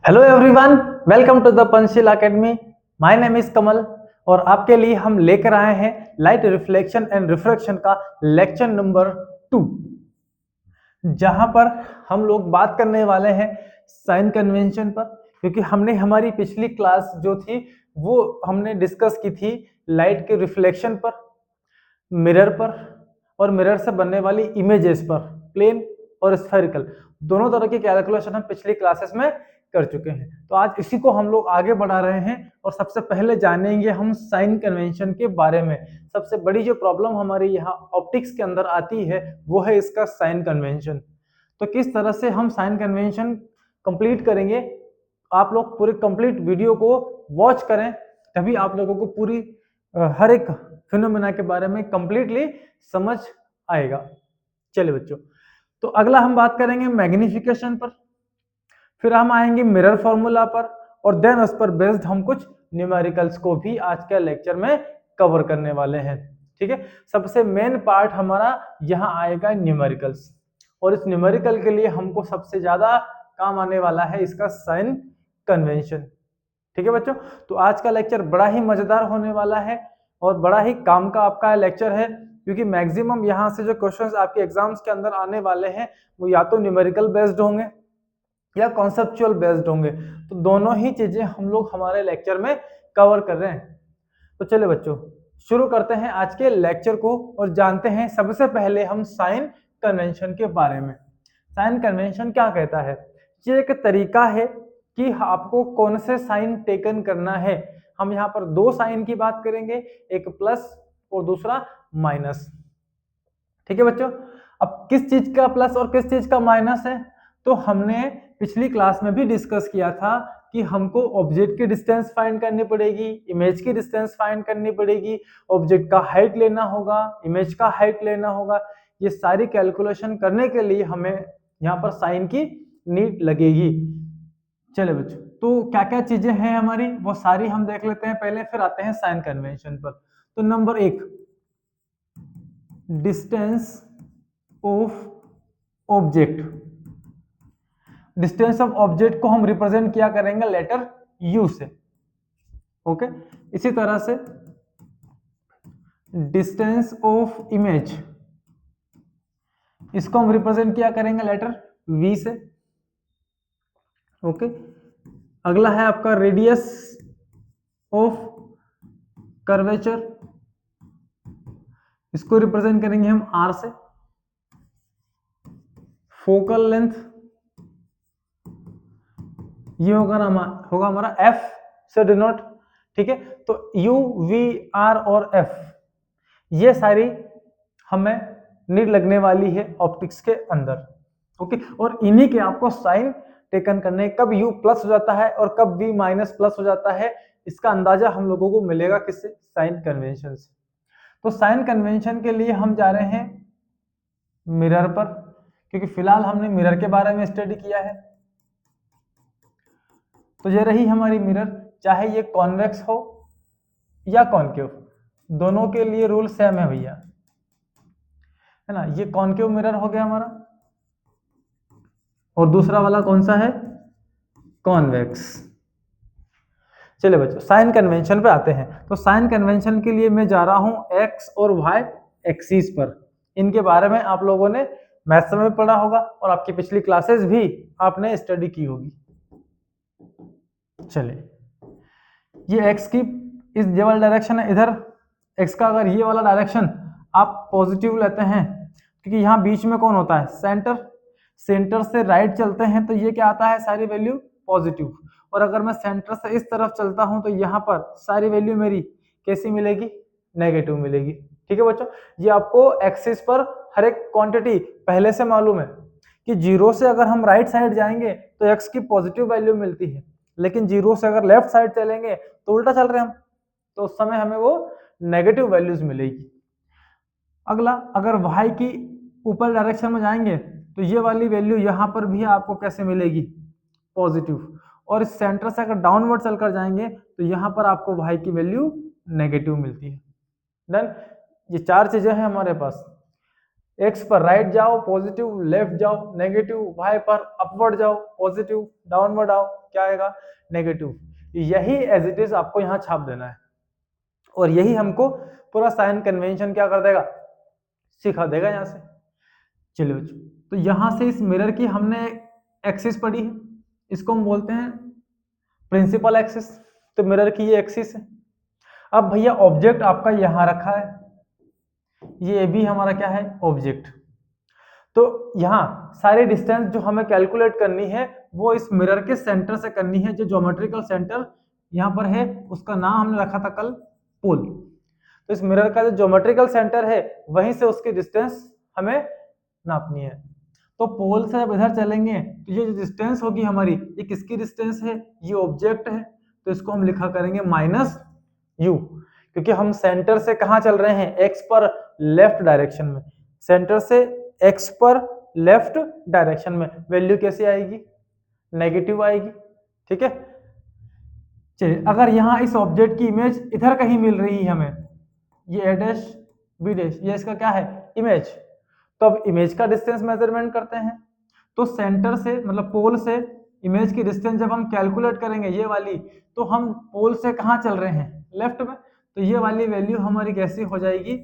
Hello everyone, welcome to the Panchsheel academy. My name is Kamal और आपके लिए हम लेकर आए हैं लाइट रिफ्लेक्शन एंड रिफ्रैक्शन का लेक्चर नंबर 2, जहां पर हम लोग बात करने वाले हैं साइन कन्वेंशन पर। क्योंकि हमने हमारी पिछली क्लास जो थी वो हमने डिस्कस की थी लाइट के रिफ्लेक्शन पर, मिरर पर और मिरर से बनने वाली इमेजेस पर, प्लेन और स्फेरिकल दोनों तरह की कैलकुलेशन हम पिछली क्लासेस में कर चुके हैं। तो आज इसी को हम लोग आगे बढ़ा रहे हैं और सबसे पहले जानेंगे हम साइन कन्वेंशन के बारे में। सबसे बड़ी जो प्रॉब्लम हमारे यहाँ ऑप्टिक्स के अंदर आती है वो है इसका साइन कन्वेंशन। तो किस तरह से हम साइन कन्वेंशन कंप्लीट करेंगे, आप लोग पूरे कंप्लीट वीडियो को वॉच करें, तभी आप लोगों को पूरी हर एक फिनोमेना के बारे में कंप्लीटली समझ आएगा। चलिए बच्चों, तो अगला हम बात करेंगे मैग्निफिकेशन पर, फिर हम आएंगे मिरर फॉर्मूला पर और देन उस पर बेस्ड हम कुछ न्यूमेरिकल्स को भी आज के लेक्चर में कवर करने वाले हैं। ठीक है, सबसे मेन पार्ट हमारा यहाँ आएगा न्यूमेरिकल्स, और इस न्यूमेरिकल के लिए हमको सबसे ज्यादा काम आने वाला है इसका साइन कन्वेंशन। ठीक है बच्चों, तो आज का लेक्चर बड़ा ही मजेदार होने वाला है और बड़ा ही काम का आपका लेक्चर है, क्योंकि मैक्सिमम यहाँ से जो क्वेश्चंस आपके एग्जाम्स के अंदर आने वाले हैं वो या तो न्यूमेरिकल बेस्ड होंगे या कॉन्सेप्चुअल बेस्ड होंगे। तो दोनों ही चीजें हम लोग हमारे लेक्चर में कवर कर रहे हैं। तो चलिए बच्चों, शुरू करते हैं आज के लेक्चर को और जानते हैं सबसे पहले हम साइन कन्वेंशन के बारे में। साइन कन्वेंशन क्या कहता है? ये एक तरीका है कि आपको कौन से साइन टेकन करना है। हम यहाँ पर दो साइन की बात करेंगे, एक प्लस और दूसरा माइनस। ठीक है बच्चों, अब किस चीज का प्लस और किस चीज का माइनस है तो हमने पिछली क्लास में भी डिस्कस किया था कि हमको ऑब्जेक्ट की डिस्टेंस फाइंड करनी पड़ेगी, इमेज की डिस्टेंस फाइंड करनी पड़ेगी, ऑब्जेक्ट का हाइट लेना होगा, इमेज का हाइट लेना होगा। ये सारी कैलकुलेशन करने के लिए हमें यहाँ पर साइन की नीड लगेगी। चले बच्चों, तो क्या क्या चीजें हैं हमारी वो सारी हम देख लेते हैं पहले, फिर आते हैं साइन कन्वेंशन पर। तो number 1, distance of object. Distance of object को हम रिप्रेजेंट किया करेंगे लेटर यू से। ओके, इसी तरह से डिस्टेंस ऑफ इमेज, इसको हम रिप्रेजेंट किया करेंगे लेटर वी से। ओके, अगला है आपका रेडियस ऑफ कर्वेचर, इसको रिप्रेजेंट करेंगे हम आर से। फोकल लेंथ, ये होगा हमारा एफ से डिनोट। ठीक है, तो यू वी आर और एफ ये सारी हमें नीड लगने वाली है ऑप्टिक्स के अंदर। ओके, और इन्हीं के आपको साइन टेकन करने, कब यू प्लस हो जाता है और कब वी माइनस प्लस हो जाता है इसका अंदाजा हम लोगों को मिलेगा किससे? साइन कन्वेंशन से। तो साइन कन्वेंशन के लिए हम जा रहे हैं मिरर पर, क्योंकि फिलहाल हमने मिरर के बारे में स्टडी किया है। तो ये रही हमारी मिरर, चाहे ये कॉन्वेक्स हो या कॉन्केव, दोनों के लिए रूल सेम है भैया, है ना। ये कॉन्केव मिरर हो गया हमारा, और दूसरा वाला कौन सा है? कॉन्वेक्स। चलिए बच्चों, साइन कन्वेंशन पे आते हैं। तो साइन कन्वेंशन के लिए मैं जा रहा हूं एक्स और वाई एक्सिस पर। इनके बारे में आप लोगों ने मैथ्स में पढ़ा होगा और आपकी पिछली क्लासेस भी आपने स्टडी की होगी। चलिए, ये एक्स की इस ये वाला डायरेक्शन है, इधर एक्स का अगर ये वाला डायरेक्शन आप पॉजिटिव लेते हैं, क्योंकि यहाँ बीच में कौन होता है? सेंटर। सेंटर से राइट चलते हैं तो ये क्या आता है? सारी वैल्यू पॉजिटिव। और अगर मैं सेंटर से इस तरफ चलता हूं तो यहाँ पर सारी वैल्यू मेरी कैसी मिलेगी? नेगेटिव मिलेगी। ठीक है बच्चों, ये आपको एक्सिस पर हर एक क्वांटिटी पहले से मालूम है कि जीरो से अगर हम राइट साइड जाएंगे तो एक्स की पॉजिटिव वैल्यू मिलती है, लेकिन जीरो से अगर लेफ्ट साइड चलेंगे तो उल्टा चल रहे हम, तो उस समय हमें वो नेगेटिव वैल्यूज मिलेगी। अगला, अगर y की ऊपर डायरेक्शन में जाएंगे तो ये वाली वैल्यू यहाँ पर भी आपको कैसे मिलेगी? पॉजिटिव। और इस सेंटर से अगर डाउनवर्ड चलकर जाएंगे तो यहाँ पर आपको y की वैल्यू नेगेटिव मिलती है। डन, ये चार चीजें हैं हमारे पास। एक्स पर राइट जाओ पॉजिटिव, लेफ्ट जाओ नेगेटिव, वाई पर अपवर्ड जाओ पॉजिटिव, डाउनवर्ड आओ क्या आएगा नेगेटिव। यही एज इट इज आपको यहाँ छाप देना है और यही हमको पूरा साइन कन्वेंशन क्या कर देगा, सिखा देगा यहाँ से। चलिए बच्चों, तो यहाँ से इस मिरर की हमने एक्सिस पढ़ी है, इसको हम बोलते हैं प्रिंसिपल एक्सिस। तो मिरर की ये एक्सिस है। अब भैया ऑब्जेक्ट आपका यहाँ रखा है, ये भी हमारा क्या है ऑब्जेक्ट। तो यहाँ सारी डिस्टेंस जो हमें कैलकुलेट करनी है वो इस मिरर के सेंटर से करनी है। जो ज्योमेट्रिकल सेंटर यहाँ पर है उसका नाम हमने रखा था कल पोल। तो इस मिरर का जो ज्योमेट्रिकल सेंटर है वहीं से उसकी डिस्टेंस हमें नापनी है। तो पोल से जब इधर चलेंगे तो ये जो डिस्टेंस होगी हमारी, ये किसकी डिस्टेंस है, ये ऑब्जेक्ट है। तो इसको हम लिखा करेंगे माइनस यू, क्योंकि हम सेंटर से कहाँ चल रहे हैं, एक्स पर लेफ्ट डायरेक्शन में। सेंटर से एक्स पर लेफ्ट डायरेक्शन में वैल्यू कैसे आएगी, नेगेटिव आएगी। ठीक है, चलिए अगर यहाँ इस ऑब्जेक्ट की इमेज इधर कहीं मिल रही है हमें, ये ए डैश बी डैश, ये इसका क्या है इमेज। तो अब इमेज का डिस्टेंस मेजरमेंट करते हैं। तो सेंटर से मतलब पोल से इमेज की डिस्टेंस जब हम कैलकुलेट करेंगे ये वाली, तो हम पोल से कहाँ चल रहे हैं, लेफ्ट में। तो ये वाली वैल्यू हमारी कैसी हो जाएगी,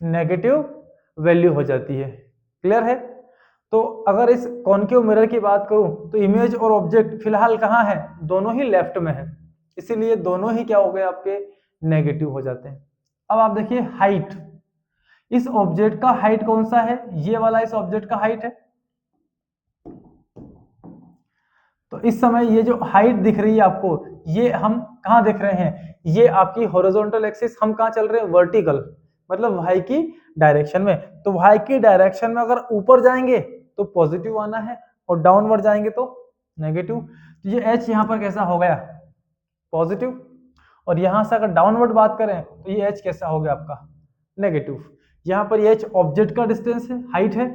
नेगेटिव वैल्यू हो जाती है। क्लियर है। तो अगर इस कॉन्केव मिरर की बात करूं तो इमेज और ऑब्जेक्ट फिलहाल कहाँ है, दोनों ही लेफ्ट में है, इसीलिए दोनों ही क्या हो गए आपके नेगेटिव हो जाते हैं। अब आप देखिए हाइट, इस ऑब्जेक्ट का हाइट कौन सा है, ये वाला इस ऑब्जेक्ट का हाइट है। तो इस समय ये जो हाइट दिख रही है आपको, ये हम कहाँ देख रहे हैं, ये आपकी हॉरिजॉन्टल एक्सिस, हम कहाँ चल रहे हैं वर्टिकल, मतलब वाई की डायरेक्शन में। तो वाई की डायरेक्शन में अगर ऊपर जाएंगे तो पॉजिटिव आना है और डाउनवर्ड जाएंगे तो नेगेटिव। तो ये एच यहाँ पर कैसा हो गया पॉजिटिव, और यहाँ से अगर डाउनवर्ड बात करें तो ये एच कैसा हो गया आपका नेगेटिव। यहाँ पर ये एच ऑब्जेक्ट का डिस्टेंस है, हाइट है,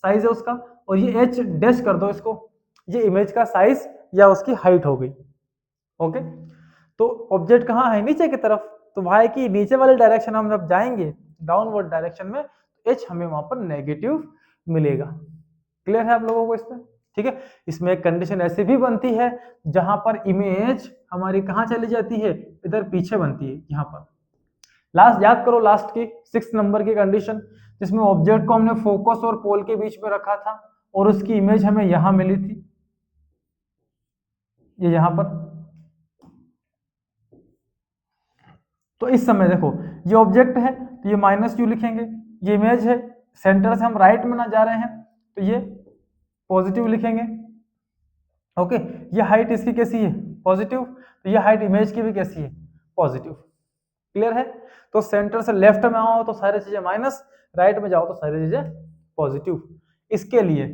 साइज है उसका, और ये एच डैश कर दो इसको, ये इमेज का साइज या उसकी हाइट हो गई। ओके, तो ऑब्जेक्ट कहाँ है नीचे की तरफ, तो वाई की नीचे वाले डायरेक्शन हम जब जाएंगे डाउनवर्ड डायरेक्शन में, एच हमें वहां पर नेगेटिव मिलेगा। क्लियर है आप लोगों को इसमें। ठीक है, इसमें एक कंडीशन ऐसी भी बनती है जहां पर इमेज हमारी कहाँ चली जाती है, इधर पीछे बनती है यहाँ पर। लास्ट याद करो, लास्ट की 6 नंबर की कंडीशन, जिसमें ऑब्जेक्ट को हमने फोकस और पोल के बीच में रखा था और उसकी इमेज हमें यहां मिली थी, ये यहां पर। तो इस समय देखो ये ऑब्जेक्ट है तो ये माइनस यू लिखेंगे, ये इमेज है सेंटर से हम राइट में ना जा रहे हैं तो ये पॉजिटिव लिखेंगे। ओके, ये हाइट इसकी कैसी है पॉजिटिव, तो ये हाइट इमेज की भी कैसी है पॉजिटिव। क्लियर है। तो सेंटर से लेफ्ट में आओ तो सारी चीजें माइनस, राइट में जाओ तो सारी चीजें पॉजिटिव। इसके लिए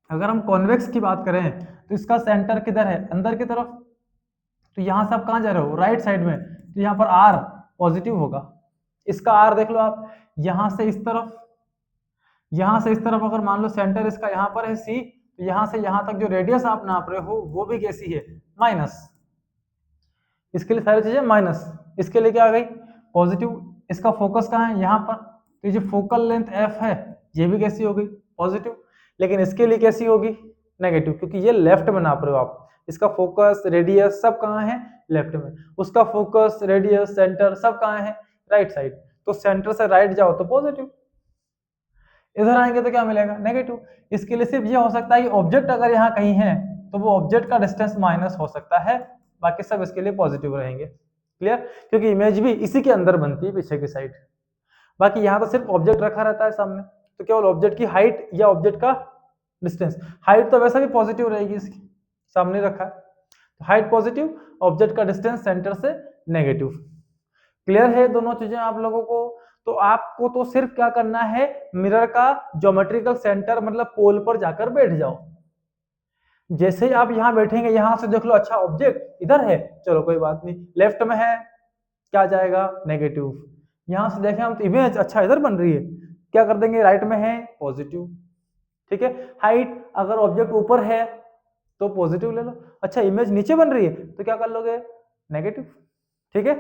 अगर हम कॉन्वेक्स की बात करें तो इसका सेंटर किधर है, अंदर की तरफ। तो यहां से आप कहां जा रहे हो, राइट साइड में, तो यहाँ पर आर पॉजिटिव होगा। इसका आर देख लो आप, यहां से इस तरफ, यहां से इस तरफ अगर मान लो सेंटर इसका यहाँ पर है सी, तो यहां से यहां तक जो रेडियस आप नाप रहे हो वो भी कैसी है माइनस। इसके लिए सारी चीजें माइनस, इसके लिए क्या आ गई पॉजिटिव। इसका फोकस कहाँ है यहाँ पर, तो ये जो फोकल लेंथ एफ है ये भी कैसी हो गई पॉजिटिव। लेकिन इसके लिए कैसी होगी नेगेटिव, क्योंकि ये लेफ्ट में नाप रहे हो आप। इसका फोकस रेडियस सब कहाँ है लेफ्ट में, उसका फोकस रेडियस सेंटर सब कहाँ है राइट साइड। तो सेंटर से राइट जाओ तो पॉजिटिव, इधर आएंगे तो क्या मिलेगा नेगेटिव। इसके लिए सिर्फ ये हो सकता है कि ऑब्जेक्ट अगर यहाँ कहीं है तो वो ऑब्जेक्ट का डिस्टेंस माइनस हो सकता है, बाकी सब इसके लिए पॉजिटिव रहेंगे। क्लियर, क्योंकि इमेज भी इसी के अंदर बनती है पीछे की साइड। बाकी यहाँ तो सिर्फ ऑब्जेक्ट रखा रहता है सामने, तो केवल ऑब्जेक्ट की हाइट या ऑब्जेक्ट का डिस्टेंस, हाइट तो वैसा भी पॉजिटिव रहेगी इसकी, सामने रखा है तो हाइट पॉजिटिव, ऑब्जेक्ट का डिस्टेंस सेंटर से नेगेटिव। क्लियर है दोनों चीजें आप लोगों को। तो आपको तो सिर्फ क्या करना है, मिरर का ज्योमेट्रिकल सेंटर मतलब पोल पर जाकर बैठ जाओ। जैसे ही आप यहाँ बैठेंगे, यहां से देख लो अच्छा ऑब्जेक्ट इधर है, चलो कोई बात नहीं, लेफ्ट में है क्या जाएगा नेगेटिव। यहां से देखें हम तो इमेज अच्छा इधर बन रही है, क्या कर देंगे राइट में है पॉजिटिव। ठीक है, हाइट अगर ऑब्जेक्ट ऊपर है तो पॉजिटिव ले लो, अच्छा इमेज नीचे बन रही है तो क्या कर लोगे नेगेटिव। ठीक है,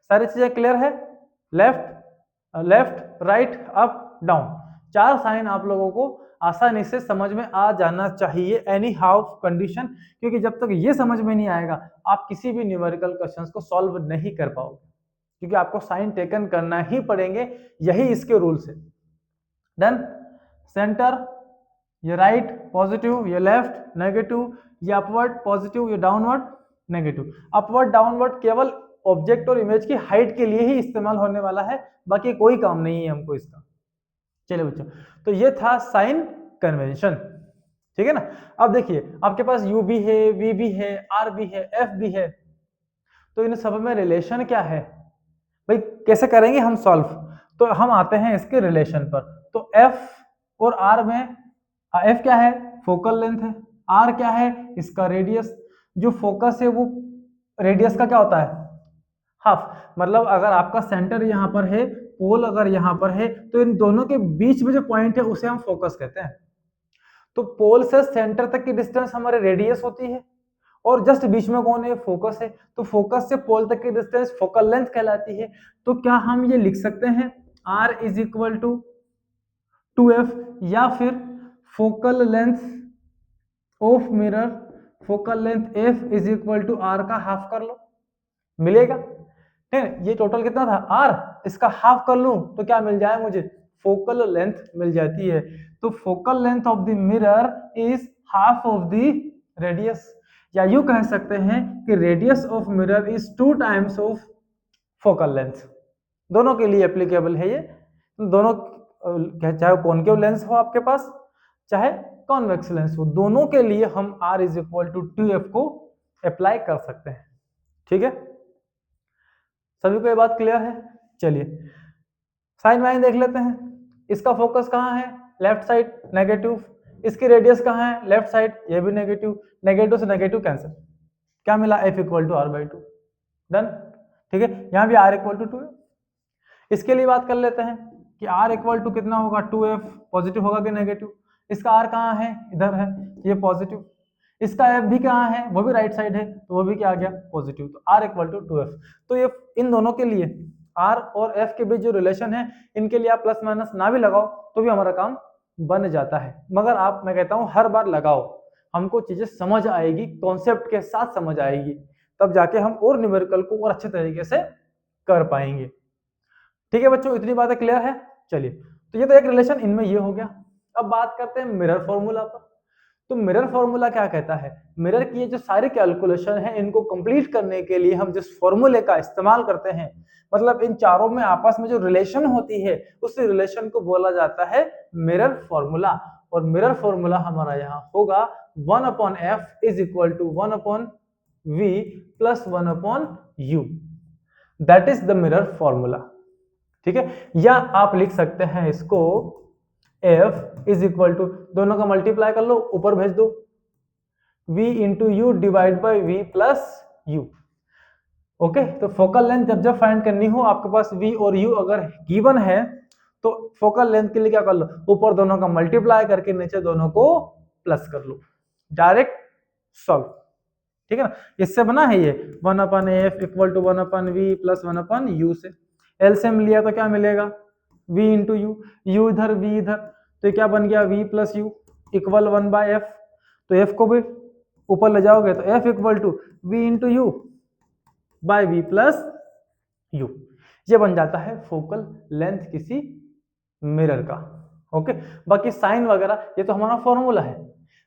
सारी चीजें क्लियर है, left left right up down. चार साइन आप लोगों को आसानी से समझ में आ जाना चाहिए एनी हाउ कंडीशन, क्योंकि जब तक ये समझ में नहीं आएगा आप किसी भी न्यूमेरिकल क्वेश्चंस को सॉल्व नहीं कर पाओगे, क्योंकि आपको साइन टेकन करना ही पड़ेंगे, यही इसके रूल्स है। डन। सेंटर, ये राइट पॉजिटिव, ये लेफ्ट नेगेटिव, ये अपवर्ड पॉजिटिव, ये डाउनवर्ड नेगेटिव। अपवर्ड डाउनवर्ड केवल ऑब्जेक्ट और इमेज की हाइट के लिए ही इस्तेमाल होने वाला है, बाकी कोई काम नहीं है हमको इसका। चलिए बच्चों, तो ये था साइन कन्वेंशन, ठीक है ना। अब देखिए आपके पास यू भी है, वी भी है, आर भी है, एफ भी है, तो इन सब में रिलेशन क्या है भाई, कैसे करेंगे हम सॉल्व। तो हम आते हैं इसके रिलेशन पर। तो एफ और आर में, एफ क्या है, फोकल लेंथ है, आर क्या है, इसका रेडियस। जो फोकस है वो रेडियस का क्या होता है, हाफ। मतलब अगर आपका सेंटर यहाँ पर है, पोल अगर यहाँ पर है, तो इन दोनों के बीच में जो पॉइंट है उसे हम फोकस कहते हैं। तो पोल से सेंटर तक की डिस्टेंस हमारे रेडियस होती है, और जस्ट बीच में कौन है, फोकस है। तो फोकस से पोल तक की डिस्टेंस फोकल लेंथ कहलाती है। तो क्या हम ये लिख सकते हैं r is equal to 2f, या फिर focal length of mirror, focal length f is equal to r का हाफ कर लो, मिलेगा। ठीक है, ये टोटल कितना था r, इसका हाफ कर लूं तो क्या मिल जाए मुझे, फोकल लेंथ मिल जाती है। तो focal length of the mirror is half of the radius, या यू कह सकते हैं कि radius of mirror is 2 times of focal length. दोनों के लिए एप्लीकेबल है ये, दोनों, चाहे कॉनकेव लेंस हो आपके पास चाहे कॉन्वेक्स लेंस हो, दोनों के लिए हम r is equal to 2f को अप्लाई कर सकते हैं। ठीक है, सभी को ये बात क्लियर है। चलिए साइन वाइन देख लेते हैं। इसका फोकस कहाँ है, लेफ्ट साइड नेगेटिव, इसकी रेडियस कहाँ है, लेफ्ट साइड, ये भी नेगेटिव, नेगेटिव से नेगेटिव कैंसिल, क्या मिला, f equal to r/2। Done. ठीक है, यहाँ भी r इक्वल टू 2 है। इसके लिए बात कर लेते हैं कि r इक्वल टू कितना होगा, 2f, पॉजिटिव होगा कि नेगेटिव। इसका r कहाँ है, इधर है, ये पॉजिटिव। इसका f भी कहाँ है, वो भी राइट साइड है, तो वो भी क्या आ गया, पॉजिटिव। तो r इक्वल टू 2f। तो ये इन दोनों के लिए r और f के बीच जो रिलेशन है, इनके लिए आप प्लस माइनस ना भी लगाओ तो भी हमारा काम बन जाता है। मगर आप, मैं कहता हूँ हर बार लगाओ, हमको चीजें समझ आएगी, कॉन्सेप्ट के साथ समझ आएगी, तब जाके हम और न्यूमेरिकल को और अच्छे तरीके से कर पाएंगे। ठीक है बच्चों, इतनी बातें क्लियर है। चलिए, तो ये तो एक रिलेशन इनमें ये हो गया। अब बात करते हैं मिरर फॉर्मूला पर। तो मिरर फॉर्मूला क्या कहता है, मिरर की ये जो सारे कैलकुलेशन है, इनको कंप्लीट करने के लिए हम जिस फॉर्मूले का इस्तेमाल करते हैं, मतलब इन चारों में आपस में जो रिलेशन होती है, उस रिलेशन को बोला जाता है मिरर फॉर्मूला। और मिरर फॉर्मूला हमारा यहाँ होगा 1/f is equal to 1/v plus 1/u, that is the mirror formula. ठीक है, या आप लिख सकते हैं इसको f इज इक्वल टू, दोनों का मल्टीप्लाई कर लो, ऊपर भेज दो, v into you divide by v plus u। Okay, तो फोकल लेंथ जब जब फाइंड करनी हो आपके पास v और u अगर गिवन है, तो फोकल लेंथ के लिए क्या कर लो, ऊपर दोनों का मल्टीप्लाई करके नीचे दोनों को प्लस कर लो, डायरेक्ट सॉल्व। ठीक है ना, इससे बना है ये 1/f equal to 1/v plus 1/u से। एलसीएम लिया तो क्या मिलेगा, v इंटू यू, यू इधर v इधर, तो क्या बन गया, v plus you equal 1/f। तो f को भी ऊपर ले जाओगे तो f equal to v into u by v plus u. ये बन जाता है फोकल लेंथ किसी मिरर का। ओके, बाकी साइन वगैरह ये तो हमारा फॉर्मूला है,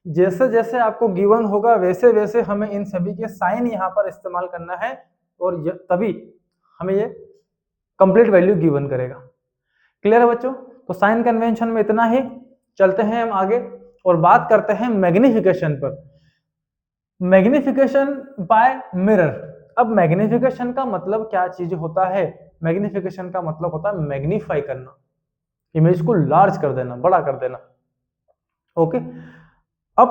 जैसे जैसे आपको गिवन होगा वैसे वैसे हमें इन सभी के साइन यहाँ पर इस्तेमाल करना है, और तभी हमें ये कंप्लीट वैल्यू गिवन करेगा। क्लियर है बच्चों, तो साइन कन्वेंशन में इतना ही। चलते हैं हम आगे और बात करते हैं मैग्निफिकेशन पर। Magnification by mirror. अब मैग्निफिकेशन का मतलब क्या चीज होता है, मैग्निफिकेशन का मतलब होता है मैग्नीफाई करना, इमेज को लार्ज कर देना, बड़ा कर देना। ओके, अब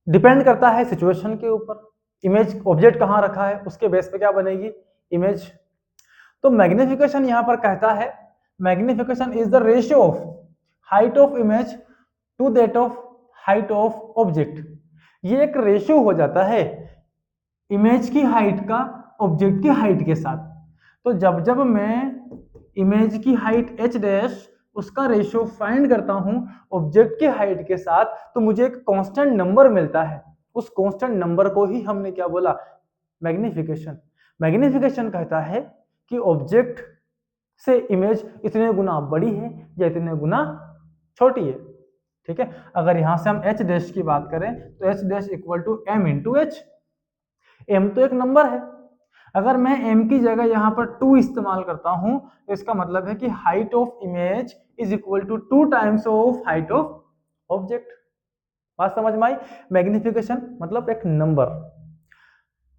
डिपेंड करता है सिचुएशन के ऊपर, इमेज ऑब्जेक्ट कहाँ रखा है उसके बेस पे क्या बनेगी इमेज। तो मैग्निफिकेशन यहां पर कहता है, magnification is the ratio of height of image to that of height of object. ये एक रेशियो हो जाता है इमेज की हाइट का ऑब्जेक्ट की हाइट के साथ। तो जब जब मैं इमेज की हाइट h डैश उसका रेशियो फाइंड करता हूं ऑब्जेक्ट की हाइट के साथ, तो मुझे एक कांस्टेंट नंबर मिलता है। उस कांस्टेंट नंबर को ही हमने क्या बोला? मैग्निफिकेशन। मैग्निफिकेशन कहता है कि ऑब्जेक्ट से इमेज इतने गुना बड़ी है या इतने गुना छोटी है। ठीक है, अगर यहां से हम एच डैश की बात करें तो h dash equal to m into h. M तो एक नंबर है, अगर मैं m की जगह यहाँ पर 2 इस्तेमाल करता हूं तो इसका मतलब है कि height of image is equal to 2 times of height of object. बात समझ में आई? मैग्निफिकेशन मतलब एक नंबर।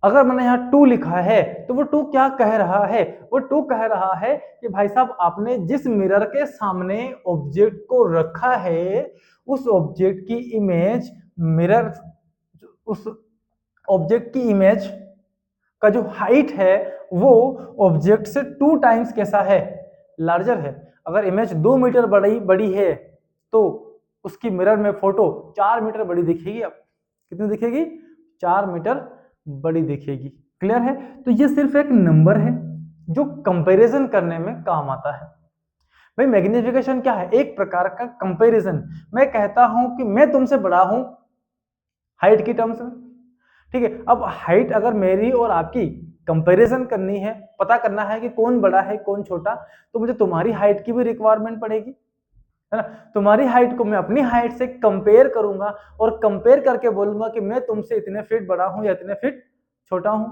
अगर मैंने यहाँ 2 लिखा है तो वो 2 क्या कह रहा है? वो 2 कह रहा है कि भाई साहब आपने जिस मिरर के सामने ऑब्जेक्ट को रखा है उस ऑब्जेक्ट की इमेज मिरर, उस ऑब्जेक्ट की इमेज का जो हाइट है वो ऑब्जेक्ट से 2 टाइम्स कैसा है? लार्जर है। अगर इमेज 2 मीटर बड़ी है तो उसकी मिरर में फोटो 4 मीटर बड़ी दिखेगी। अब कितनी दिखेगी? 4 मीटर बड़ी दिखेगी। क्लियर है? तो ये सिर्फ एक नंबर है जो कंपैरिजन करने में काम आता है। भाई मैग्निफिकेशन क्या है? एक प्रकार का कंपैरिजन। मैं कहता हूं कि मैं तुमसे बड़ा हूं हाइट की टर्म्स में, ठीक है। अब हाइट अगर मेरी और आपकी कंपैरिजन करनी है, पता करना है कि कौन बड़ा है कौन छोटा, तो मुझे तुम्हारी हाइट की भी रिक्वायरमेंट पड़ेगी, है ना। तुम्हारी हाइट को मैं अपनी हाइट से कंपेयर करूंगा और कंपेयर करके बोलूंगा कि मैं तुमसे इतने फीट बड़ा हूं या इतने फीट छोटा हूं।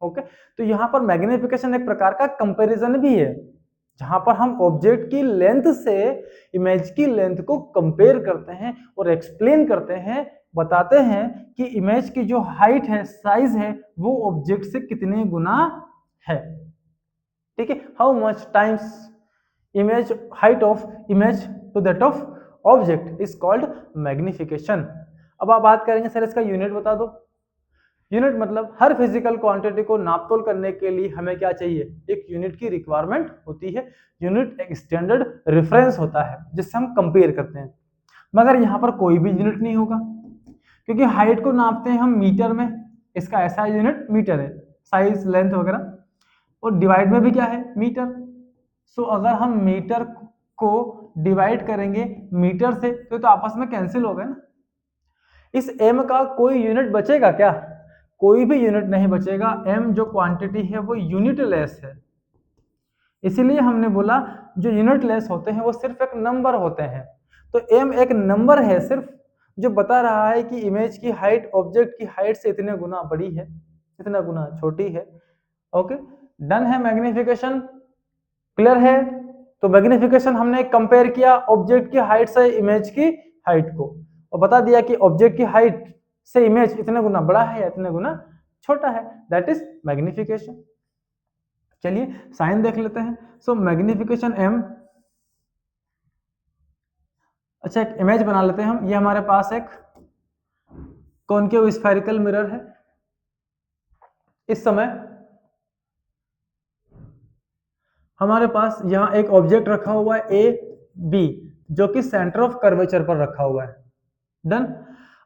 ओके, तो यहां पर मैग्निफिकेशन एक प्रकार का कंपैरिजन भी है, जहां पर हम ऑब्जेक्ट की लेंथ से इमेज की लेंथ को कंपेयर करते हैं और एक्सप्लेन करते हैं, बताते हैं कि इमेज की जो हाइट है, साइज है, वो ऑब्जेक्ट से कितने गुना है। ठीक है, how much times image height of image to that of object is called magnification. अब आप बात करेंगे सर इसका यूनिट बता दो। यूनिट मतलब हर फिजिकल क्वांटिटी को नापतोल करने के लिए हमें क्या चाहिए? एक यूनिट की रिक्वायरमेंट होती है। यूनिट एक स्टैंडर्ड रेफरेंस होता है जिससे हम कंपेयर करते हैं, मगर यहाँ पर कोई भी यूनिट नहीं होगा क्योंकि हाइट को नापते हैं हम मीटर में, इसका ऐसा यूनिट मीटर है, साइज लेंथ वगैरह, और डिवाइड में भी क्या है? मीटर। सो अगर हम मीटर को डिवाइड करेंगे मीटर से तो आपस में कैंसिल हो गए ना। इस m का कोई यूनिट बचेगा क्या? कोई भी यूनिट नहीं बचेगा। m जो क्वांटिटी है वो यूनिटलेस है, इसीलिए हमने बोला जो यूनिटलेस होते हैं वो सिर्फ एक नंबर होते हैं। तो m एक नंबर है सिर्फ, जो बता रहा है कि इमेज की हाइट ऑब्जेक्ट की हाइट से इतने गुना बड़ी है, इतना गुना छोटी है। ओके, डन है मैग्निफिकेशन। क्लियर है? तो मैग्निफिकेशन हमने कंपेयर किया ऑब्जेक्ट की हाइट से इमेज की हाइट को और बता दिया कि ऑब्जेक्ट की हाइट से इमेज इतने गुना बड़ा है या इतने गुना छोटा है, दैट इज मैग्निफिकेशन। चलिए साइन देख लेते हैं। सो मैग्निफिकेशन m, अच्छा एक इमेज बना लेते हैं हम। ये हमारे पास एक कॉनकेव स्फेरिकल मिरर है। इस समय हमारे पास यहाँ एक ऑब्जेक्ट रखा हुआ है ए बी, जो कि सेंटर ऑफ कर्वेचर पर रखा हुआ है। डन।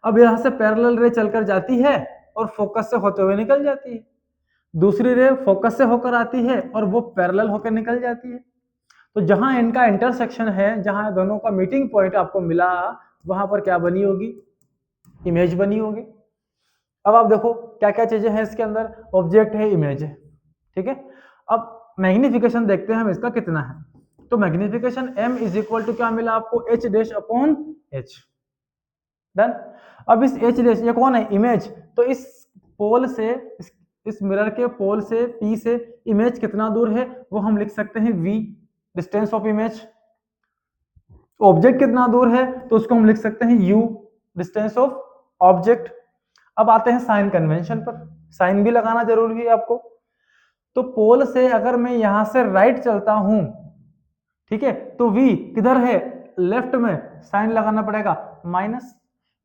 अब यहां से पैरेलल रे चलकर जाती है और फोकस से होते हुए निकल जाती है। दूसरी रे फोकस से होकर आती है और वो पैरेलल होकर निकल जाती है। तो जहां इनका इंटरसेक्शन है, जहां दोनों का मीटिंग पॉइंट आपको मिला, वहां पर क्या बनी होगी? इमेज बनी होगी। अब आप देखो क्या क्या चीजें हैं इसके अंदर, ऑब्जेक्ट है, इमेज है, ठीक है। अब मैग्निफिकेशन देखते हैं हम इसका कितना है। तो magnification m is equal to क्या मिला आपको? h डैश अपॉन h। डन। अब इस h डैश, ये कौन है? इमेज। तो इस पोल से इस मिरर के पोल से p से इमेज कितना दूर है वो हम लिख सकते हैं v, distance of image. Object कितना दूर है तो उसको हम लिख सकते हैं u, डिस्टेंस ऑफ ऑब्जेक्ट। अब आते हैं साइन कन्वेंशन पर। साइन भी लगाना जरूरी है आपको। तो पोल से अगर मैं यहां से राइट चलता हूं, ठीक है, तो v किधर है? लेफ्ट में, साइन लगाना पड़ेगा माइनस।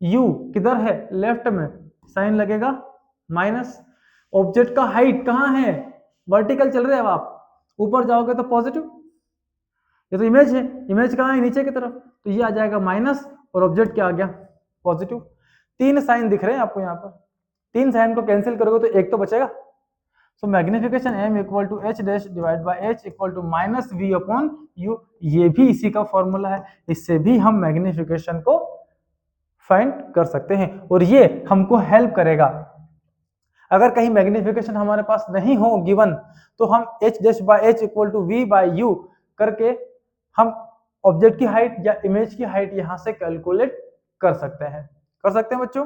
u किधर है? लेफ्ट में, साइन लगेगा माइनस। ऑब्जेक्ट का हाइट कहां है? वर्टिकल चल रहे हैं, अब आप ऊपर जाओगे तो पॉजिटिव। ये तो इमेज है, इमेज कहां है? नीचे की तरफ, तो ये आ जाएगा माइनस और ऑब्जेक्ट क्या आ गया? पॉजिटिव। 3 साइन दिख रहे हैं आपको यहाँ पर। 3 साइन को कैंसिल करोगे तो एक तो बचेगा। So magnification m equal to h dash divide by h equal to minus v upon u, ये भी इसी का फॉर्मूला है, इससे भी हम मैग्निफिकेशन को फाइंड कर सकते हैं और ये हमको हेल्प करेगा। अगर कहीं मैग्निफिकेशन हमारे पास नहीं हो गिवन तो हम h डैश by h equal to v by u करके हम ऑब्जेक्ट की हाइट या इमेज की हाइट यहां से कैलकुलेट कर सकते हैं बच्चों।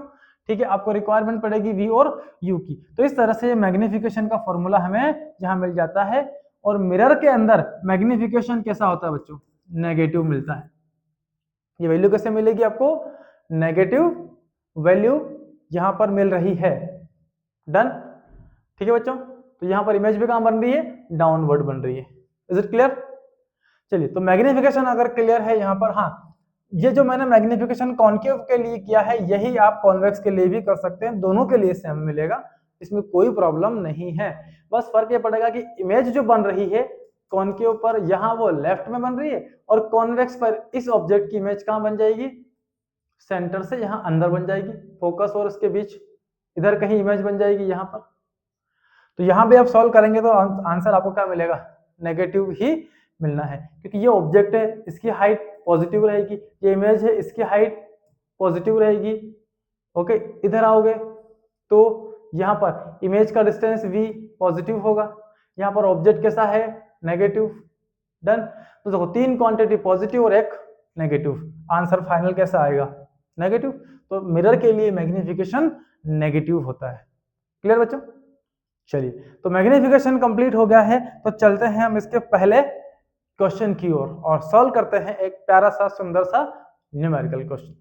ठीक है, आपको रिक्वायरमेंट पड़ेगी v और u की। तो इस तरह से मैग्निफिकेशन का फॉर्मूला हमें यहां मिल जाता है। और मिरर के अंदर मैग्निफिकेशन कैसा होता है बच्चों? नेगेटिव मिलता है। ये वैल्यू कैसे मिलेगी आपको? नेगेटिव वैल्यू यहां पर मिल रही है। डन। ठीक है बच्चों, तो यहां पर इमेज भी कहां बन रही है? डाउनवर्ड बन रही है। Is it clear? चलिए, तो मैग्निफिकेशन अगर क्लियर है यहां पर, हाँ, ये जो मैंने मैग्निफिकेशन कॉन्केव के लिए किया है यही आप कॉन्वेक्स के लिए भी कर सकते हैं, दोनों के लिए सेम मिलेगा, इसमें कोई प्रॉब्लम नहीं है। बस फर्क ये पड़ेगा कि इमेज जो बन रही है कॉन्केव पर यहां वो लेफ्ट में बन रही है और कॉन्वेक्स पर इस ऑब्जेक्ट की इमेज कहां बन जाएगी? सेंटर से यहां अंदर बन जाएगी, फोकस और उसके बीच इधर कहीं इमेज बन जाएगी यहां पर। तो यहां भी आप सॉल्व करेंगे तो आंसर आपको क्या मिलेगा? नेगेटिव ही मिलना है, क्योंकि ये ऑब्जेक्ट है इसकी हाइट पॉजिटिव रहेगी, ये इमेज है इसकी हाइट पॉजिटिव रहेगी। ओके, इधर आओगे तो यहाँ पर इमेज का डिस्टेंस v पॉजिटिव होगा, यहाँ पर ऑब्जेक्ट कैसा है? नेगेटिव। डन। तो देखो, तीन क्वांटिटी पॉजिटिव और एक नेगेटिव, आंसर फाइनल कैसा आएगा? नेगेटिव। तो मिरर के लिए मैग्निफिकेशन नेगेटिव होता है। क्लियर बच्चों? चलिए, तो मैग्निफिकेशन कंप्लीट हो गया है, तो चलते हैं हम इसके पहले क्वेश्चन की ओर और सॉल्व करते हैं एक प्यारा सा सुंदर सा न्यूमेरिकल क्वेश्चन।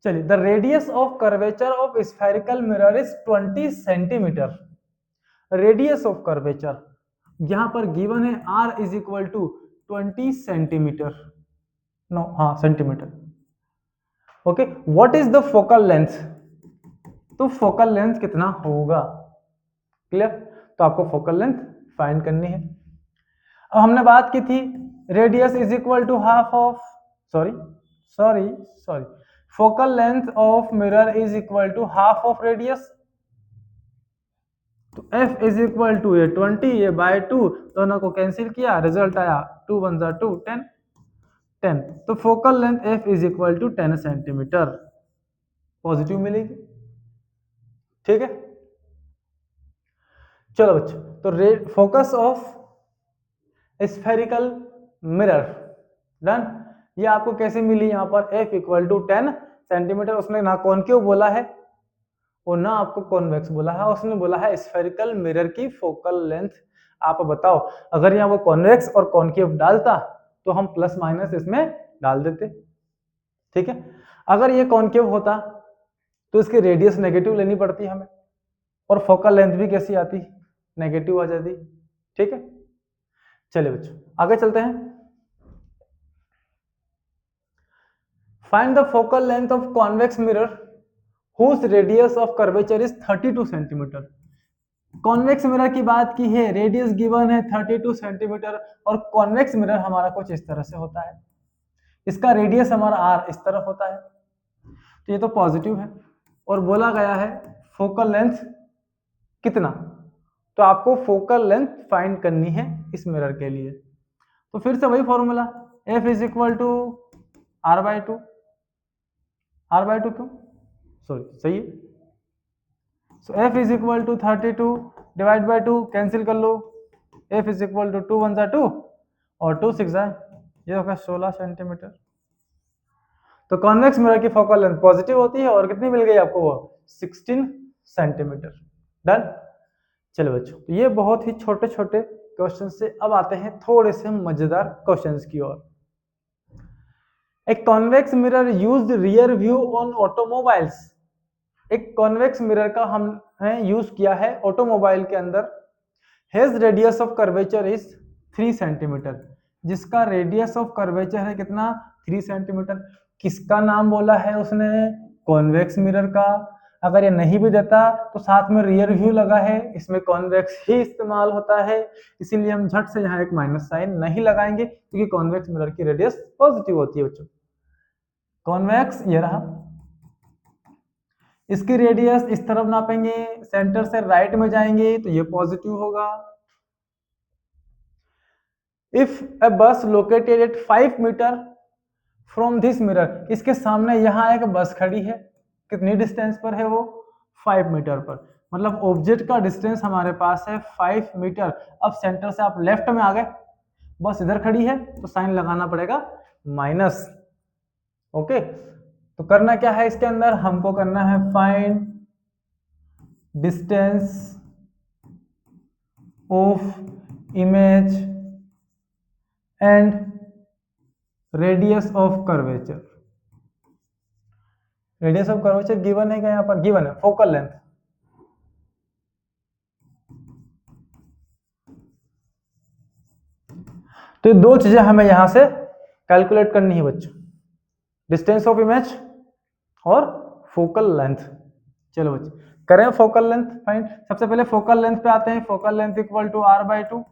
चलिए, the radius of curvature of spherical mirror is 20 centimetre. Radius of curvature यहां पर गिवन है r is equal to 20 centimetre, no हाँ centimetre. Okay, what is the focal length? तो फोकल लेंथ कितना होगा? क्लियर? तो आपको फोकल लेंथ फाइंड करनी है। अब हमने बात की थी radius is equal to half of sorry focal length of mirror is equal to half of radius. तो f इज इक्वल टू ये 20 ये बाय 2, दोनों को कैंसिल किया, रिजल्ट आया 2 1 2 10। तो focal length f is equal to 10 centimetre positive मिलेगी। ठीक है, चलो बच्चों, तो focus of spherical mirror done. ये आपको कैसे मिली? यहाँ पर f इक्वल टू 10 सेंटीमीटर, उसने ना कॉन्केव बोला है और ना आपको कॉन्वेक्स बोला है, उसने बोला है स्फेरिकल मिरर की फोकल लेंथ। आप बताओ, अगर यहाँ वो कॉन्वेक्स और कॉन्केव डालता तो हम प्लस माइनस इसमें डाल देते। ठीक है, अगर ये कॉन्केव होता तो इसकी रेडियस नेगेटिव लेनी पड़ती हमें और फोकल लेंथ भी कैसी आती? नेगेटिव आ जाती। ठीक है, चलिए बच्चों आगे चलते हैं। Find the focal length of convex mirror whose radius of curvature is 32 centimetre. Convex mirror की बात की है, रेडियस गिवन है 32 सेंटीमीटर और कॉन्वेक्स मिरर हमारा कुछ इस तरह से होता है, इसका रेडियस हमारा r इस तरफ होता है, तो ये तो पॉजिटिव है और बोला गया है फोकल लेंथ कितना, तो आपको फोकल लेंथ फाइंड करनी है इस मिरर के लिए। तो फिर से वही formula f is equal to r by two क्यों सही है। So f is equal to 32 divide by 2 cancel कर लो, f इज इक्वल टू 2 1 2 और 2 6 ये होगा 16 सेंटीमीटर। तो कॉन्वेक्स मिरर की फोकल लेंथ पॉजिटिव होती है और कितनी मिल गई आपको? वो 16 सेंटीमीटर। डन। चलो बच्चों, तो ये बहुत ही छोटे छोटे क्वेश्चन से अब आते हैं थोड़े से मजेदार क्वेश्चंस की ओर। एक convex mirror used rear view on automobiles. एक कॉन्वेक्स मिरर का हमने यूज किया है ऑटोमोबाइल के अंदर। Hedge radius of curvature is 3 centimetre, जिसका रेडियस ऑफ कर्वेचर है कितना? 3 सेंटीमीटर। किसका नाम बोला है उसने? कॉन्वेक्स मिरर का। अगर ये नहीं भी देता तो साथ में रियर व्यू लगा है, इसमें कॉन्वेक्स ही इस्तेमाल होता है, इसीलिए हम झट से यहाँ एक माइनस साइन नहीं लगाएंगे क्योंकि कॉन्वेक्स मिरर की रेडियस पॉजिटिव होती है बच्चों। कॉन्वेक्स ये रहा, इसकी रेडियस इस तरफ नापेंगे, सेंटर से राइट में जाएंगे तो ये पॉजिटिव होगा। If a bus located at 5 metre from this mirror, इसके सामने यहाँ एक बस खड़ी है, कितनी डिस्टेंस पर है वो? 5 मीटर पर। मतलब ऑब्जेक्ट का डिस्टेंस हमारे पास है 5 मीटर। अब सेंटर से आप लेफ्ट में आ गए, बस इधर खड़ी है तो साइन लगाना पड़ेगा माइनस। ओके, तो करना क्या है इसके अंदर? हमको करना है find distance of image and radius of curvature. Radius of curvature given है क्या? यहाँ पर गिवन है फोकल लेंथ। तो ये दो चीजें हमें यहां से कैलकुलेट करनी है बच्चों, डिस्टेंस ऑफ इमेज और फोकल लेंथ। चलो बच्चे करें फोकल लेंथ फाइंड। सबसे पहले फोकल लेंथ पे आते हैं। Focal length equal to r/2,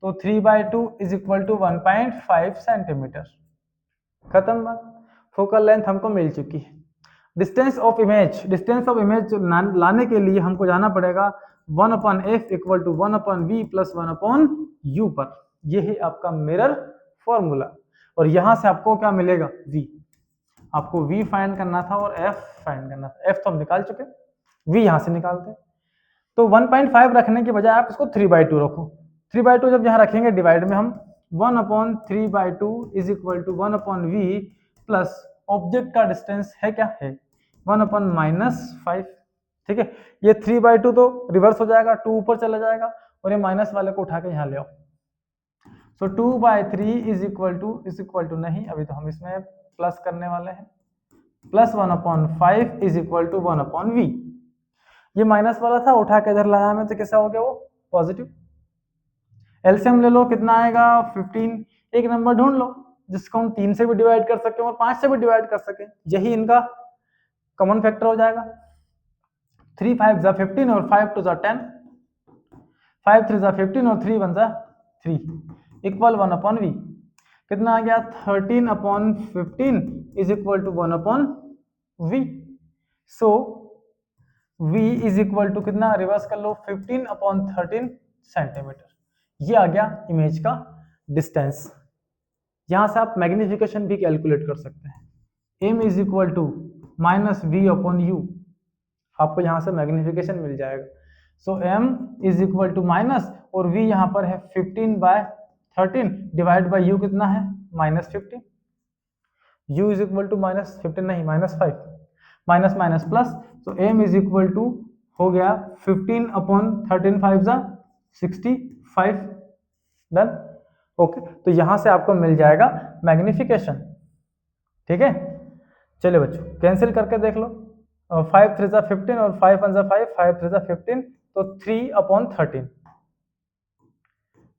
तो 3/2 इज इक्वल टू 1.5 सेंटीमीटर। खत्म बात, फोकल लेंथ हमको मिल चुकी है। Distance of image, distance of image लाने के लिए हमको जाना पड़ेगा 1/f equal to 1/v plus 1/u पर। ये है आपका मिरर फॉर्मूला। और यहां से आपको क्या मिलेगा? v। आपको v फाइंड करना था और f फाइंड करना था। f तो हम निकाल चुके, v यहां से निकालते हैं। तो 1.5 रखने के बजाय आप इसको 3/2 रखो। 3/2 जब यहाँ रखेंगे डिवाइड में, हम 1/3/2 is equal to 1/v plus object का डिस्टेंस है क्या? है 1/-5। ठीक है, ये 3/2 तो रिवर्स हो जाएगा, 2 ऊपर चला जाएगा और ये माइनस वाले को उठा के यहाँ ले आओ। सो 2/3 इज इक्वल टू नहीं, अभी तो हम इसमें प्लस करने वाले हैं, plus 1/5 is equal to 1/v। ये माइनस वाला था, उठा के इधर लाया मैं तो कैसा हो गया वो? पॉजिटिव। एलसीएम ले लो, कितना आएगा? 15। एक नंबर ढूंढ लो जिसको हम 3 से भी डिवाइड कर सके और 5 से भी डिवाइड कर सके, यही इनका कॉमन फैक्टर हो जाएगा। 3 5 जा 15 और 5 2 जा 10, 5 3 जा 15 और 3 1 जा 3 इक्वल 1/v। कितना आ गया? 13/15 is equal to 1/v। So v is equal to कितना? रिवर्स कर लो, 15/13 सेंटीमीटर। ये आ गया इमेज का डिस्टेंस। यहां से आप मैग्निफिकेशन भी कैलकुलेट कर सकते हैं। m is equal to -v/u, आपको यहां से मैग्निफिकेशन मिल जाएगा। So m is equal to minus, और v यहां पर है 15/13 डिवाइड बाय u कितना है? -15। u इज इक्वल टू -15 नहीं, -5, माइनस माइनस प्लस, तो m इज इक्वल टू हो गया 15/13 5 जा 65। डन। ओके, तो यहां से आपको मिल जाएगा मैग्निफिकेशन। ठीक है, चलिए बच्चों कैंसिल करके देख लो। 5 3 जा 15 और 5 1 जा 5, 5 3 जा 15, तो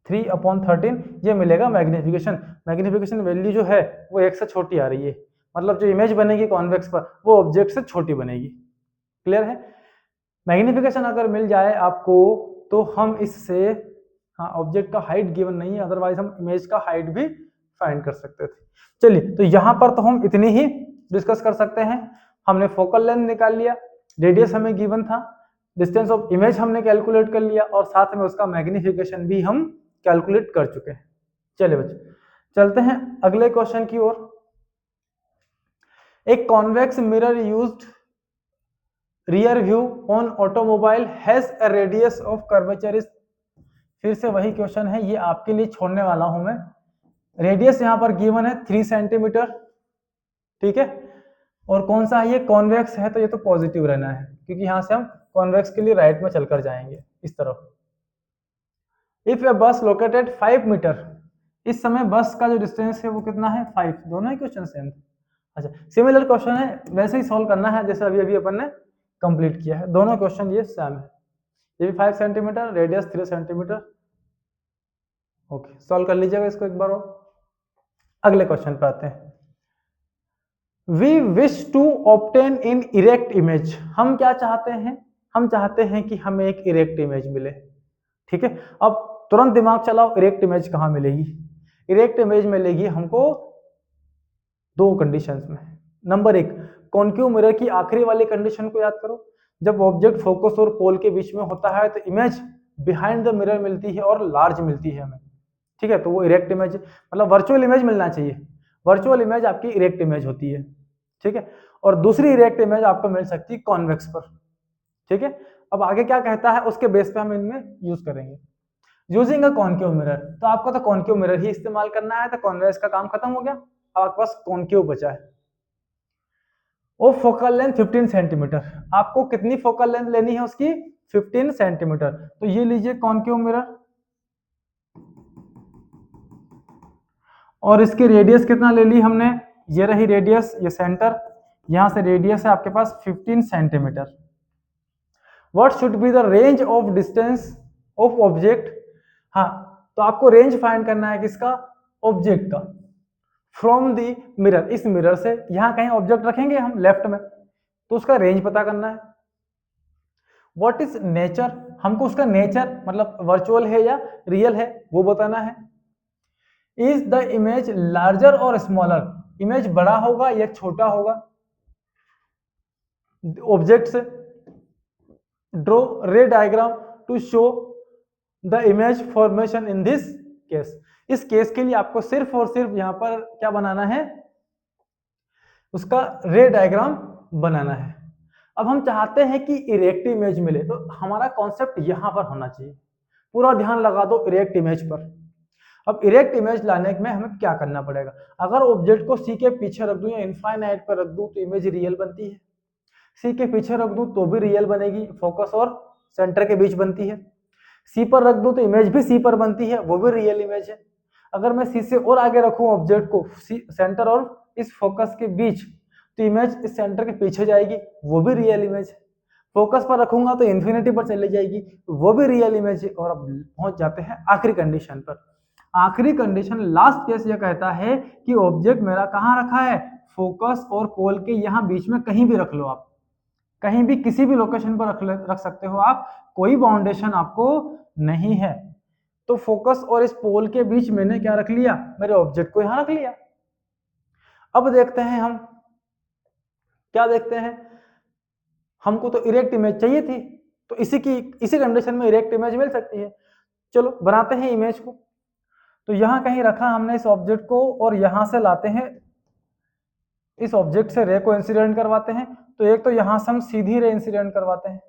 3/13 ये मिलेगा मैग्निफिकेशन। मैग्निफिकेशन वैल्यू जो है वो 1 से छोटी आ रही है, मतलब जो इमेज बनेगी कॉन्वेक्स पर वो ऑब्जेक्ट से छोटी बनेगी। क्लियर है? मैग्निफिकेशन अगर मिल जाए आपको तो हम इससे, हाँ ऑब्जेक्ट का हाइट गिवन नहीं है, अदरवाइज हम इमेज का हाइट भी फाइंड कर सकते थे। चलिए, तो यहां पर तो हम इतनी ही डिस्कस कर सकते हैं। हमने फोकल लेंथ निकाल लिया, रेडियस हमें गिवन था, डिस्टेंस ऑफ इमेज हमने कैलकुलेट कर लिया और साथ में उसका मैग्निफिकेशन भी हम कैलकुलेट कर चुके हैं। चलिए बच्चे चलते हैं अगले क्वेश्चन की ओर। एक convex mirror used rear view on automobile has a radius of curvature is. फिर से वही क्वेश्चन है, ये आपके लिए छोड़ने वाला हूं मैं। रेडियस यहां पर गिवन है 3 सेंटीमीटर, ठीक है, और कौन सा है ये? कॉन्वेक्स है, तो ये तो पॉजिटिव रहना है क्योंकि यहां से हम कॉन्वेक्स के लिए राइट में चलकर जाएंगे इस तरफ। इफ ए बस लोकेटेड 5 मीटर, इस समय बस का जो डिस्टेंस है वो कितना है? 5। दोनों ही क्वेश्चन सेम। अच्छा, सिमिलर क्वेश्चन है, वैसे ही सॉल्व करना है जैसे अभी अभी अपन ने कंप्लीट किया है। दोनों क्वेश्चन ये सेम है, ये भी 5 centimetre, radius 3 centimetre. Okay, solve कर लीजिएगा इसको एक बार और। अगले क्वेश्चन पे आते हैं। We wish to obtain an erect image. हम क्या चाहते हैं? हम चाहते हैं कि हमें एक इरेक्ट इमेज मिले। ठीक है, अब तुरंत दिमाग चलाओ, इरेक्ट इमेज कहां मिलेगी? इरेक्ट इमेज मिलेगी हमको दो कंडीशंस में। नंबर 1, कॉन्केव मिरर की आखिरी वाली कंडीशन को याद करो, जब ऑब्जेक्ट फोकस और पोल के बीच में होता है तो इमेज बिहाइंड द मिरर मिलती है और लार्ज मिलती है हमें, ठीक है। तो वो इरेक्ट इमेज मतलब वर्चुअल इमेज मिलना चाहिए, वर्चुअल इमेज आपकी इरेक्ट इमेज होती है, ठीक है। और दूसरी इरेक्ट इमेज आपको मिल सकती है कॉन्वेक्स पर, ठीक है। अब आगे क्या कहता है उसके बेस पे हम इनमें यूज करेंगे। यूजिंग अ कॉन्केव मिरर, तो आपको तो कॉन्केव मिरर ही इस्तेमाल करना है, तो कॉन्वेक्स का काम खत्म हो गया, अब आपके पास कॉन्केव बचा है। वो फोकल लेंथ 15 सेंटीमीटर, आपको कितनी फोकल लेंथ लेनी है उसकी 15 सेंटीमीटर। तो ये लीजिए कॉन्केव मिरर, और इसकी रेडियस कितना ले ली हमने, ये रही रेडियस, ये सेंटर, यहां से रेडियस है आपके पास 15 centimetre. What should be the range of distance of object, हाँ तो आपको रेंज फाइंड करना है किसका, ऑब्जेक्ट का, फ्रॉम दी मिरर, इस मिरर से यहां कहीं ऑब्जेक्ट रखेंगे हम लेफ्ट में, तो उसका रेंज पता करना है। व्हाट इज नेचर, हमको उसका नेचर मतलब वर्चुअल है या रियल है वो बताना है। इज द इमेज लार्जर और स्मॉलर, इमेज बड़ा होगा या छोटा होगा ऑब्जेक्ट से। Draw ray diagram to show the image formation in this case, इस केस के लिए आपको सिर्फ और सिर्फ यहां पर क्या बनाना है, उसका रे डायग्राम बनाना है। अब हम चाहते हैं कि इरेक्ट इमेज मिले, तो हमारा कॉन्सेप्ट यहां पर होना चाहिए, पूरा ध्यान लगा दो इरेक्ट इमेज पर। अब इरेक्ट इमेज लाने में हमें क्या करना पड़ेगा, अगर ऑब्जेक्ट को सी के पीछे रख दूं या इनफाइनाइट पर रख दूं तो इमेज रियल बनती है, सी के पीछे रख दूं तो भी रियल बनेगी, फोकस और सेंटर के बीच बनती है, सी पर रख दूं तो इमेज भी सी पर बनती है, वो भी रियल इमेज है। अगर मैं सी से और आगे रखूं ऑब्जेक्ट को सेंटर और इस फोकस के बीच, तो इमेज इस सेंटर के पीछे जाएगी, वो भी रियल इमेज है। फोकस पर रखूंगा तो इन्फिनिटी पर चली जाएगी, वो भी रियल इमेज है। और अब पहुंच जाते हैं आखिरी कंडीशन पर। आखिरी कंडीशन लास्ट केस ये कहता है कि ऑब्जेक्ट मेरा कहां रखा है, फोकस और पोल के यहां बीच में कहीं भी रख लो आप, कहीं भी किसी भी लोकेशन पर रख सकते हो आप, कोई बाउंडेशन आपको नहीं है। तो फोकस और इस पोल के बीच मैंने क्या रख लिया, मेरे ऑब्जेक्ट को यहां रख लिया। अब देखते हैं हम क्या देखते हैं, हमको तो इरेक्ट इमेज चाहिए थी, तो इसी कंडीशन में इरेक्ट इमेज मिल सकती है। चलो बनाते हैं इमेज को। तो यहां कहीं रखा हमने इस ऑब्जेक्ट को, और यहां से लाते हैं इस ऑब्जेक्ट से रे को इंसिडेंट करवाते हैं। तो एक तो यहां से हम सीधी रे इंसिडेंट करवाते हैं,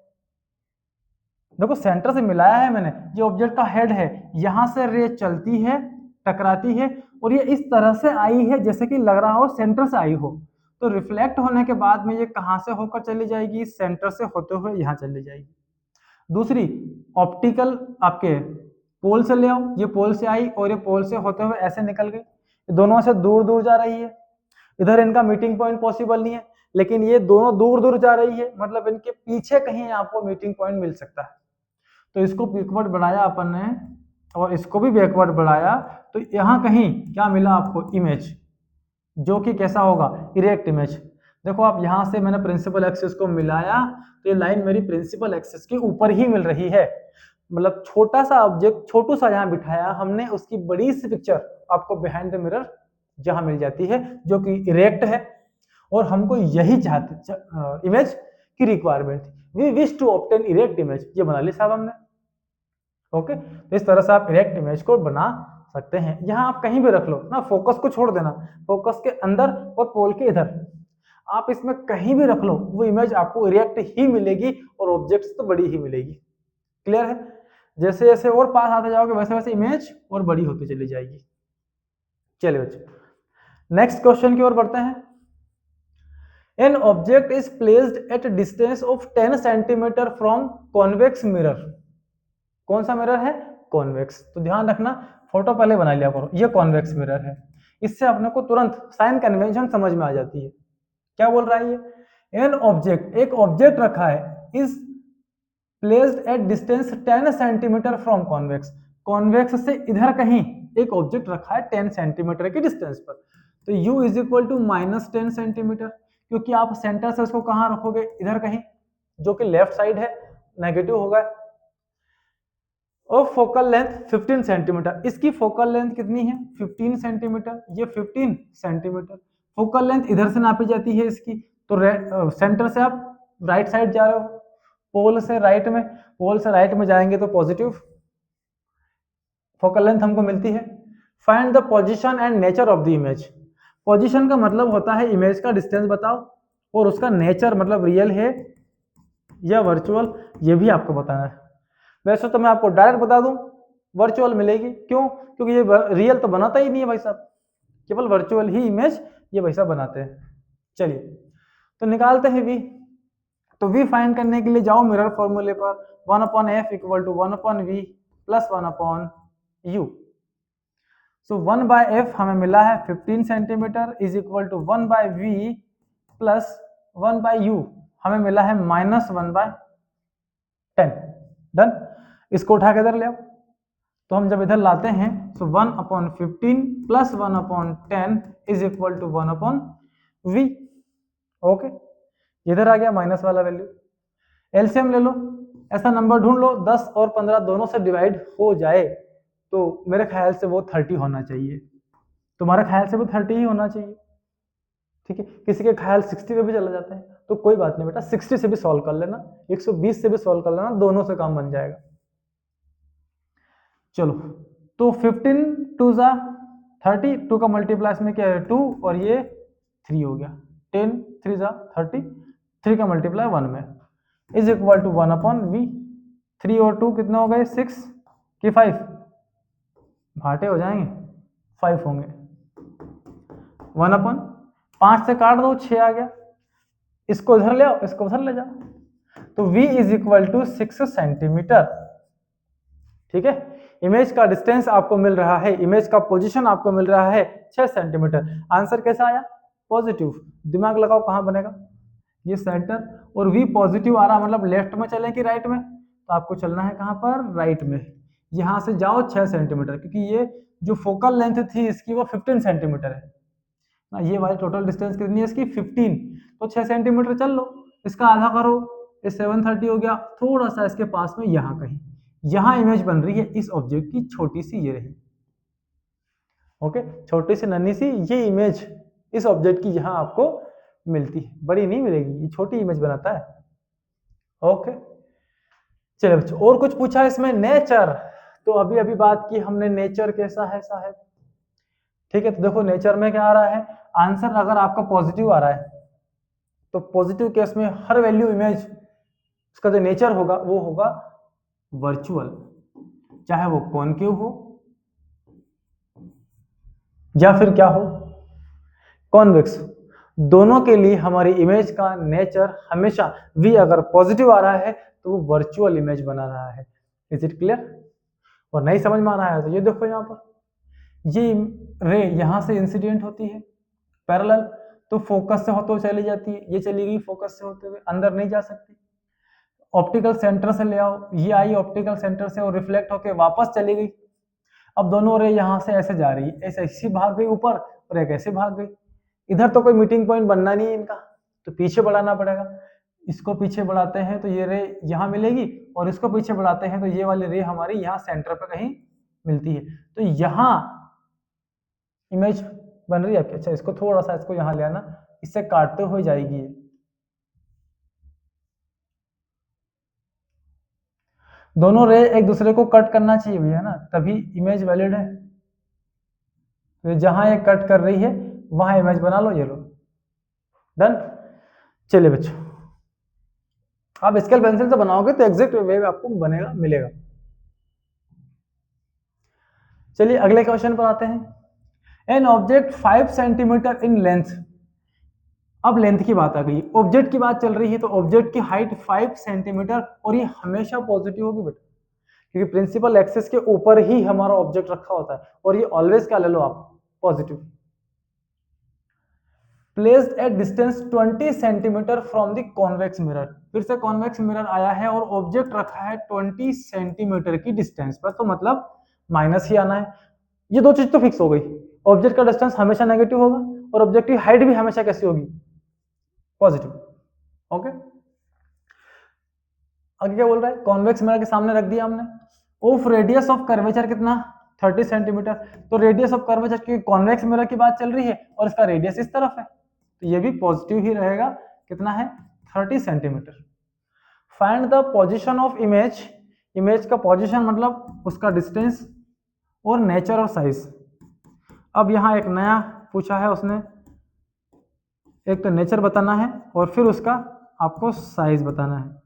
देखो सेंटर से मिलाया है मैंने, ये ऑब्जेक्ट का हेड है, यहां से रे चलती है, टकराती है, और ये इस तरह से आई है जैसे कि लग रहा हो सेंटर से आई हो। तो रिफ्लेक्ट होने के बाद में ये कहां से होकर चली जाएगी, सेंटर से होते हुए यहां चली जाएगी। दूसरी ऑप्टिकल आपके पोल से ले आओ, ये पोल से आई और ये पोल से होते हुए ऐसे निकल गई, दोनों से दूर दूर जा रही है, इधर इनका मीटिंग पॉइंट पॉसिबल नहीं है, लेकिन ये दोनों दूर दूर जा रही है, मतलब इनके पीछे कहीं आपको मीटिंग पॉइंट मिल सकता है। तो इसको बैकवर्ड बढ़ाया अपन ने और इसको भी बैकवर्ड बढ़ाया, तो यहां कहीं क्या मिला आपको, इमेज, जो कि कैसा होगा, इरेक्ट इमेज। देखो आप यहां से मैंने प्रिंसिपल एक्सिस को मिलाया, तो ये लाइन मेरी प्रिंसिपल एक्सिस के ऊपर ही मिल रही है, मतलब छोटा सा ऑब्जेक्ट छोटू सा जहां बिठाया हमने, उसकी बड़ी सी पिक्चर आपको बिहाइंड द मिरर जहां मिल जाती है, जो कि इरेक्ट है। और हमको यही चाहते इमेज की रिक्वायरमेंट थी, we wish to obtain erect image, ये बना ली साहब हमने। ओके, तो इस तरह से आप इरेक्ट इमेज को बना सकते हैं। यहां आप कहीं भी रख लो ना, फोकस को छोड़ देना, फोकस के अंदर और पोल के इधर, आप इसमें कहीं भी रख लो, वो इमेज आपको इरेक्ट ही मिलेगी और ऑब्जेक्ट तो बड़ी ही मिलेगी। क्लियर है, जैसे जैसे और पास आते जाओगे वैसे वैसे इमेज और बड़ी होती चली जाएगी। चलिए बच्चों नेक्स्ट क्वेश्चन की ओर बढ़ते हैं। An object is placed at distance of 10 centimetre from convex mirror, कौन सा मिरर है, कॉन्वेक्स। तो ध्यान रखना, फोटो पहले बना लिया करो, ये कॉन्वेक्स मिरर है, इससे अपने को तुरंत साइन कन्वेंशन समझ में आ जाती है। क्या बोल रहा है ये, एन ऑब्जेक्ट, एक ऑब्जेक्ट रखा है, is placed at distance 10 centimetre from convex, convex से इधर कहीं एक ऑब्जेक्ट रखा है 10 सेंटीमीटर के डिस्टेंस पर। तो u is equal to -10 centimetre, क्योंकि आप सेंटर से उसको कहां रखोगे, इधर कहीं, जो कि लेफ्ट साइड है, नेगेटिव होगा। और फोकल लेंथ 15 सेंटीमीटर, इसकी फोकल लेंथ कितनी है, 15 सेंटीमीटर, ये 15 सेंटीमीटर। फोकल लेंथ इधर से नापी जाती है इसकी, तो सेंटर से आप राइट साइड जा रहे हो, पोल से राइट में जाएंगे तो पॉजिटिव फोकल लेंथ हमको मिलती है। Find the position and nature of the image. Position का मतलब होता है इमेज का डिस्टेंस बताओ, और उसका नेचर मतलब रियल है या वर्चुअल, ये भी आपको बताना है। वैसे तो मैं आपको डायरेक्ट बता दूं वर्चुअल मिलेगी, क्यों? क्योंकि ये रियल तो बनाता ही नहीं है भाई साहब, केवल वर्चुअल ही इमेज ये भाई साहब बनाते हैं। चलिए तो निकालते हैं v। तो v फाइंड करने के लिए जाओ मिरर फॉर्मूले पर, 1/f equal to 1/v plus 1/u। So 1/f हमें मिला है 15 centimetre is equal to 1/v plus 1/u हमें मिला है -1/10। डन। इसको उठा के इधर ले आओ, तो हम जब इधर लाते हैं तो 1/15 plus 1/10 is equal to 1/v। Okay, इधर आ गया माइनस वाला वैल्यू। एलसीएम ले लो, ऐसा नंबर ढूंढ लो 10 और 15 दोनों से डिवाइड हो जाए, तो मेरे ख्याल से वो 30 होना चाहिए, तुम्हारे ख्याल से वो 30 ही होना चाहिए। ठीक है, किसी के ख्याल 60 पे भी चला जाता है, तो कोई बात नहीं बेटा, 60 से भी सॉल्व कर लेना, 120 से भी सॉल्व कर लेना, दोनों से काम बन जाएगा। चलो, तो 15 2 जा 30, 2 का मल्टीप्लाई में क्या है 2 और ये 3 हो गया, 10 3 जा 30, 3 का मल्टीप्लाई 1 में इज इक्वल टू 1/v। 3 और 2 कितने हो गए 6 कि 5, घाटे हो जाएंगे 5 होंगे। 1/5 से काट दो 6 आ गया, इसको इधर ले आओ, इसको उधर ले जाओ, तो v is equal to 6 centimetre. ठीक है, इमेज का डिस्टेंस आपको मिल रहा है, इमेज का पोजीशन आपको मिल रहा है 6 सेंटीमीटर। आंसर कैसा आया? पॉजिटिव। दिमाग लगाओ कहां बनेगा, ये सेंटर, और v पॉजिटिव आ रहा मतलब लेफ्ट में चले कि राइट में, तो आपको चलना है कहां पर, राइट में। यहां से जाओ 6 सेंटीमीटर, क्योंकि ये जो फोकल लेंथ थी इसकी वो 15 सेंटीमीटर है ना, ये वाली टोटल डिस्टेंस कितनी है इसकी 15, तो 6 सेंटीमीटर चल लो, इसका आधा करो, ये 730 हो गया, थोड़ा सा इसके पास में यहाँ कहीं, यहाँ इमेज बन रही है इस ऑब्जेक्ट की, छोटी सी ये रही। ओके, छोटी सी नन्ही सी ये इमेज इस ऑब्जेक्ट की यहाँ आपको मिलती है, बड़ी नहीं मिलेगी, ये छोटी इमेज बनाता है। ओके, चलिए बच्चों, और कुछ पूछा इसमें? नेचर, तो अभी अभी बात की हमने नेचर कैसा है साहब। ठीक है, तो देखो नेचर में क्या आ रहा है, आंसर अगर आपका पॉजिटिव आ रहा है तो पॉजिटिव केस में हर वैल्यू इमेज उसका जो नेचर होगा वो होगा वर्चुअल, चाहे वो कॉनकेव हो या फिर क्या हो, कॉन्वेक्स। दोनों के लिए हमारी इमेज का नेचर हमेशा v अगर पॉजिटिव आ रहा है तो वो वर्चुअल इमेज बना रहा है। Is it clear? और नहीं समझ में आ रहा है तो ये देखो, यहाँ पर ये रे यहां से इंसिडेंट होती है पैरेलल, तो फोकस से होते हुए चली जाती है, ये चली गई फोकस से होते हुए, अंदर नहीं जा सकती। ऑप्टिकल सेंटर से ले आओ, ये आई ऑप्टिकल सेंटर से और रिफ्लेक्ट होके वापस चली गई। अब दोनों रे यहां से ऐसे जा रही है, ऐसे भाग गई ऊपर और एक ऐसे भाग गई। इधर तो कोई मीटिंग पॉइंट बनना नहीं है इनका, तो पीछे बढ़ाना पड़ेगा। इसको पीछे बढ़ाते हैं तो ये रे यहाँ मिलेगी, और इसको पीछे बढ़ाते हैं तो ये वाली रे हमारी यहाँ सेंटर पे कहीं मिलती है, तो यहाँ इमेज बन रही है आपकी। अच्छा, इसको थोड़ा सा इसको यहाँ ले आना, इससे काटते हुए जाएगी ये। दोनों रे एक दूसरे को कट करना चाहिए भैया ना, तभी इमेज वैलिड है। तो जहां ये कट कर रही है वहां इमेज बना लो, ये लो। डन। चलिए बच्चों, आप स्केल पेंसिल से बनाओगे तो एग्जैक्ट वे आपको बनेगा मिलेगा। चलिए अगले क्वेश्चन पर आते हैं। An object 5 centimetre in length, अब लेंथ की बात आ गई, ऑब्जेक्ट की बात चल रही है, तो ऑब्जेक्ट की हाइट 5 सेंटीमीटर, और ये हमेशा पॉजिटिव होगी बेटा, क्योंकि प्रिंसिपल एक्सिस के ऊपर ही हमारा ऑब्जेक्ट रखा होता है, और ये ऑलवेज क्या ले लो आप, positive. Placed at distance 20 centimetre from the convex mirror, फिर से कॉन्वेक्स मिरर आया है और ऑब्जेक्ट रखा है 20 सेंटीमीटर की डिस्टेंस पर, तो मतलब माइनस ही आना है। ये दो चीज तो फिक्स हो गई, ऑब्जेक्ट का डिस्टेंस हमेशा नेगेटिव होगा और ऑब्जेक्ट की हाइट भी हमेशा कैसी होगी, पॉजिटिव। ओके, आगे क्या बोल रहा है, कॉन्वेक्स मिरर के सामने रख दिया हमने, ऑफ रेडियस ऑफ कर्वेचर कितना 30 सेंटीमीटर, तो रेडियस ऑफ कर्वेचर की कॉन्वेक्स मिरर की बात चल रही है और इसका रेडियस इस तरफ है, तो ये भी पॉजिटिव ही रहेगा, कितना है 30 centimetre. Find the position of image, image का पोजीशन मतलब उसका डिस्टेंस और नेचर ऑफ साइज। अब यहाँ एक नया पूछा है उसने, एक तो नेचर बताना है और फिर उसका आपको साइज बताना है।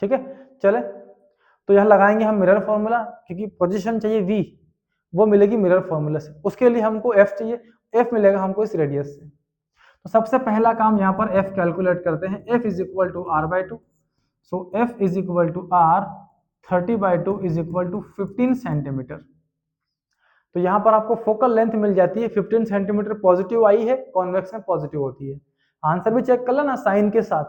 ठीक है, चले तो यह लगाएंगे हम मिरर फॉर्मूला, क्योंकि पोजीशन चाहिए v, वो मिलेगी मिरर फॉर्मूला से। उसके लिए हमको f चाहिए, f मिलेगा हमको इस रेडियस से। तो सबसे पहला काम यहाँ पर f कैलकुलेट करते हैं। f is equal to r/2, so f is equal to r 30/2 is equal to 15 centimetre. तो यहाँ पर आपको फोकल लेंथ मिल जाती है 15 सेंटीमीटर, पॉजिटिव आई है, कॉन्वेक्स में पॉजिटिव होती है। आंसर भी चेक कर लेना साइन के साथ।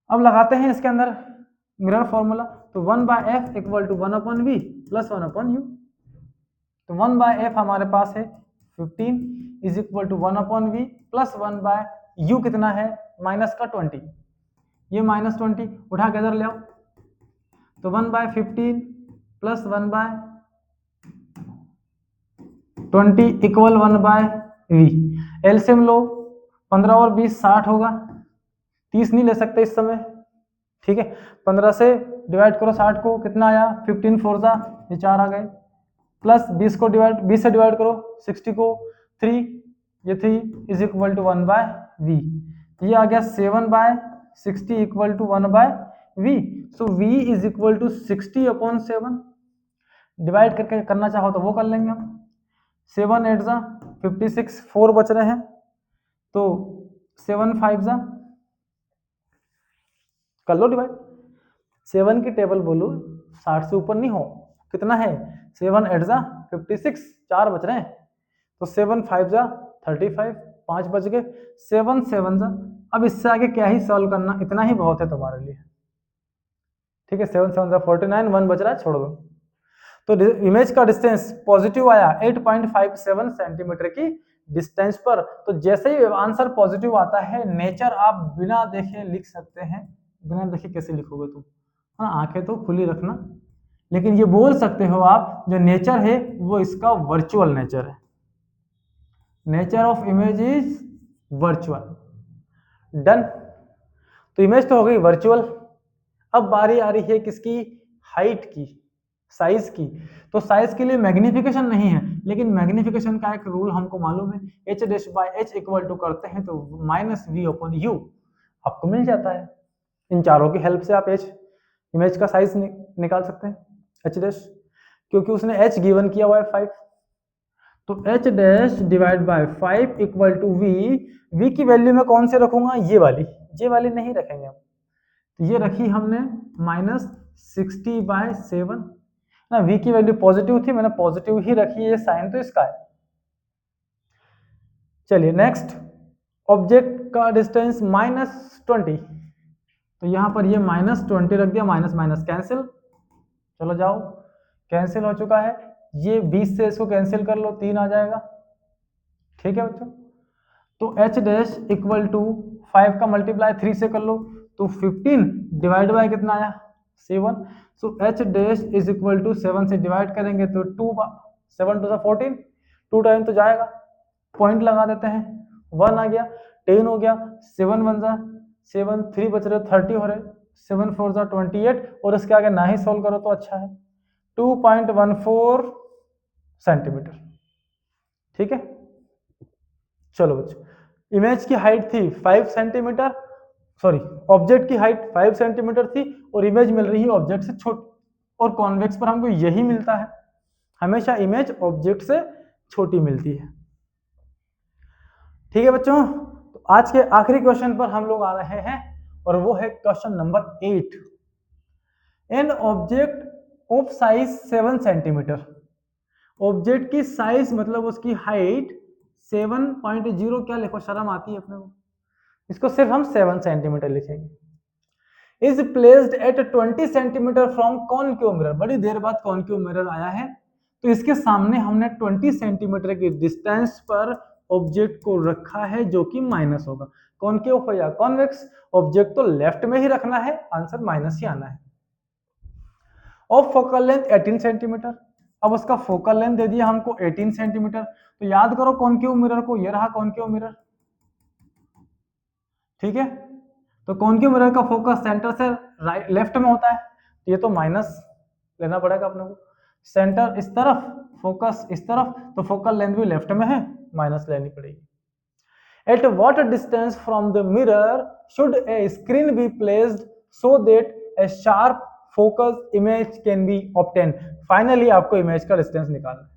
अब लगाते हैं इसके अंदर मिरर फॉर्मूला, तो 1/f equal to 1/v plus 1/u। तो 1/f हमारे पास है 15 is equal to 1/v plus 1/u कितना है माइनस का 20, ये माइनस 20 उठा के इधर ले आओ। तो 1/15 प्लस 1/20 इक्वल 1/v। एलसीएम लो, 15 और 20 60 होगा, 30 नहीं ले सकते इस समय। ठीक है, 15 से डिवाइड करो 60 को, कितना आया 15 4 जा, ये 4 आ गए, प्लस 20 को डिवाइड 20 से डिवाइड करो 60 को 3, ये 3 इज इक्वल टू 1/v। ये आ गया 7/60 equal to 1/v। So v is equal to 60/7। Divide करके करना चाहो तो वो कर लेंगे हम। 7 8 जा 56, 4 बच रहे हैं, तो 7 5 जा, कर लो डिवाइड। 7 की टेबल बोलो, 60 से ऊपर नहीं हो, कितना है 7 8 जा 56, 4 बच रहे हैं, तो 7 5 जा 35, 5 बच गए, 7 7 जा। अब इससे आगे क्या ही सॉल्व करना, इतना ही बहुत है तुम्हारे लिए। ठीक है, 7 7 जा 49, 1 बच रहा है, छोड़ दो। तो इमेज का डिस्टेंस पॉजिटिव आया 8.57 सेंटीमीटर की डिस्टेंस पर। तो जैसे ही आंसर पॉजिटिव आता है, नेचर आप बिना देखे लिख सकते हैं। बिना देखे कैसे लिखोगे तुम, हाँ आंखें तो खुली रखना, लेकिन ये बोल सकते हो आप जो नेचर है वो इसका वर्चुअल नेचर है। Nature of image is virtual. Done, तो इमेज तो हो गई वर्चुअल। अब बारी आ रही है किसकी, हाइट की, साइज की। तो साइज के लिए मैग्निफिकेशन नहीं है, लेकिन मैग्निफिकेशन का एक रूल हमको मालूम है, h'/h इक्वल टू करते हैं तो -v/u आपको मिल जाता है। इन चारों की हेल्प से आप h इमेज का साइज निकाल सकते हैं, h', क्योंकि उसने h गिवन किया हुआ है 5। तो h' divide by 5 equal to v की वैल्यू में कौन से रखूंगा, ये वाली नहीं रखेंगे हम। तो ये रखी हमने -60/7 ना, v की वैल्यू पॉजिटिव थी, मैंने पॉजिटिव ही रखी है, ये साइन तो इसका है। चलिए नेक्स्ट, ऑब्जेक्ट का डिस्टेंस -20, तो यहां पर ये -20 रख दिया, माइनस माइनस कैंसिल, चलो जाओ कैंसिल हो चुका है। ये 20 से इसको कैंसिल कर लो, 3 आ जाएगा। ठीक है बच्चों, तो h' इक्वल टू 5 का मल्टीप्लाई 3 से कर लो, तो 15 डिवाइड बाय कितना आया 7। सो h' इज इक्वल टू 7 से डिवाइड करेंगे तो 7 2 14, 2 टाइम तो जाएगा, पॉइंट लगा देते हैं, 1 आ गया, 10 हो गया, 7 1 जा 7, 3 बच रहे 30 हो रहे, 7 4 जा 28, और इसके आगे ना ही सॉल्व करो तो अच्छा है, 2.14 सेंटीमीटर। ठीक है, चलो बच्चों, इमेज की हाइट थी 5 सेंटीमीटर, सॉरी ऑब्जेक्ट की हाइट 5 सेंटीमीटर थी, और इमेज मिल रही है ऑब्जेक्ट से छोटी, और कॉन्वेक्स पर हमको यही मिलता है, हमेशा इमेज ऑब्जेक्ट से छोटी मिलती है। ठीक है बच्चों, तो आज के आखिरी क्वेश्चन पर हम लोग आ रहे हैं, और वो है question number 8। An object of size 7 centimetre, object की साइज मतलब उसकी हाइट 7.0, क्या लिखो, शर्म आती है अपने को, इसको सिर्फ हम 7 सेंटीमीटर लिखेंगे। Is placed at 20 centimetre from concave mirror, बड़ी देर बाद कॉनकेव मिरर आया है, तो इसके सामने हमने 20 सेंटीमीटर की डिस्टेंस पर ऑब्जेक्ट को रखा है, जो कि माइनस होगा, कॉनकेव हो या कॉन्वेक्स, ऑब्जेक्ट तो लेफ्ट में ही रखना है, आंसर माइनस ही आना है। ऑफ फोकल लेंथ 18 सेंटीमीटर, अब उसका फोकल लेंथ दे दिया हमको 18 सेंटीमीटर, तो याद करो कॉनकेव मिरर को, ये रहा कॉनकेव मिरर, ठीक है, तो कॉन्केव मिरर का फोकस सेंटर से राइट लेफ्ट में होता है, तो ये तो माइनस लेना पड़ेगा अपने को। सेंटर इस तरफ, फोकस इस तरफ, तो फोकल लेंथ भी लेफ्ट में है, माइनस लेनी पड़ेगी। At what distance from the mirror should a screen be placed so that a sharp focus image can be obtained? Finally आपको इमेज का डिस्टेंस निकालना है।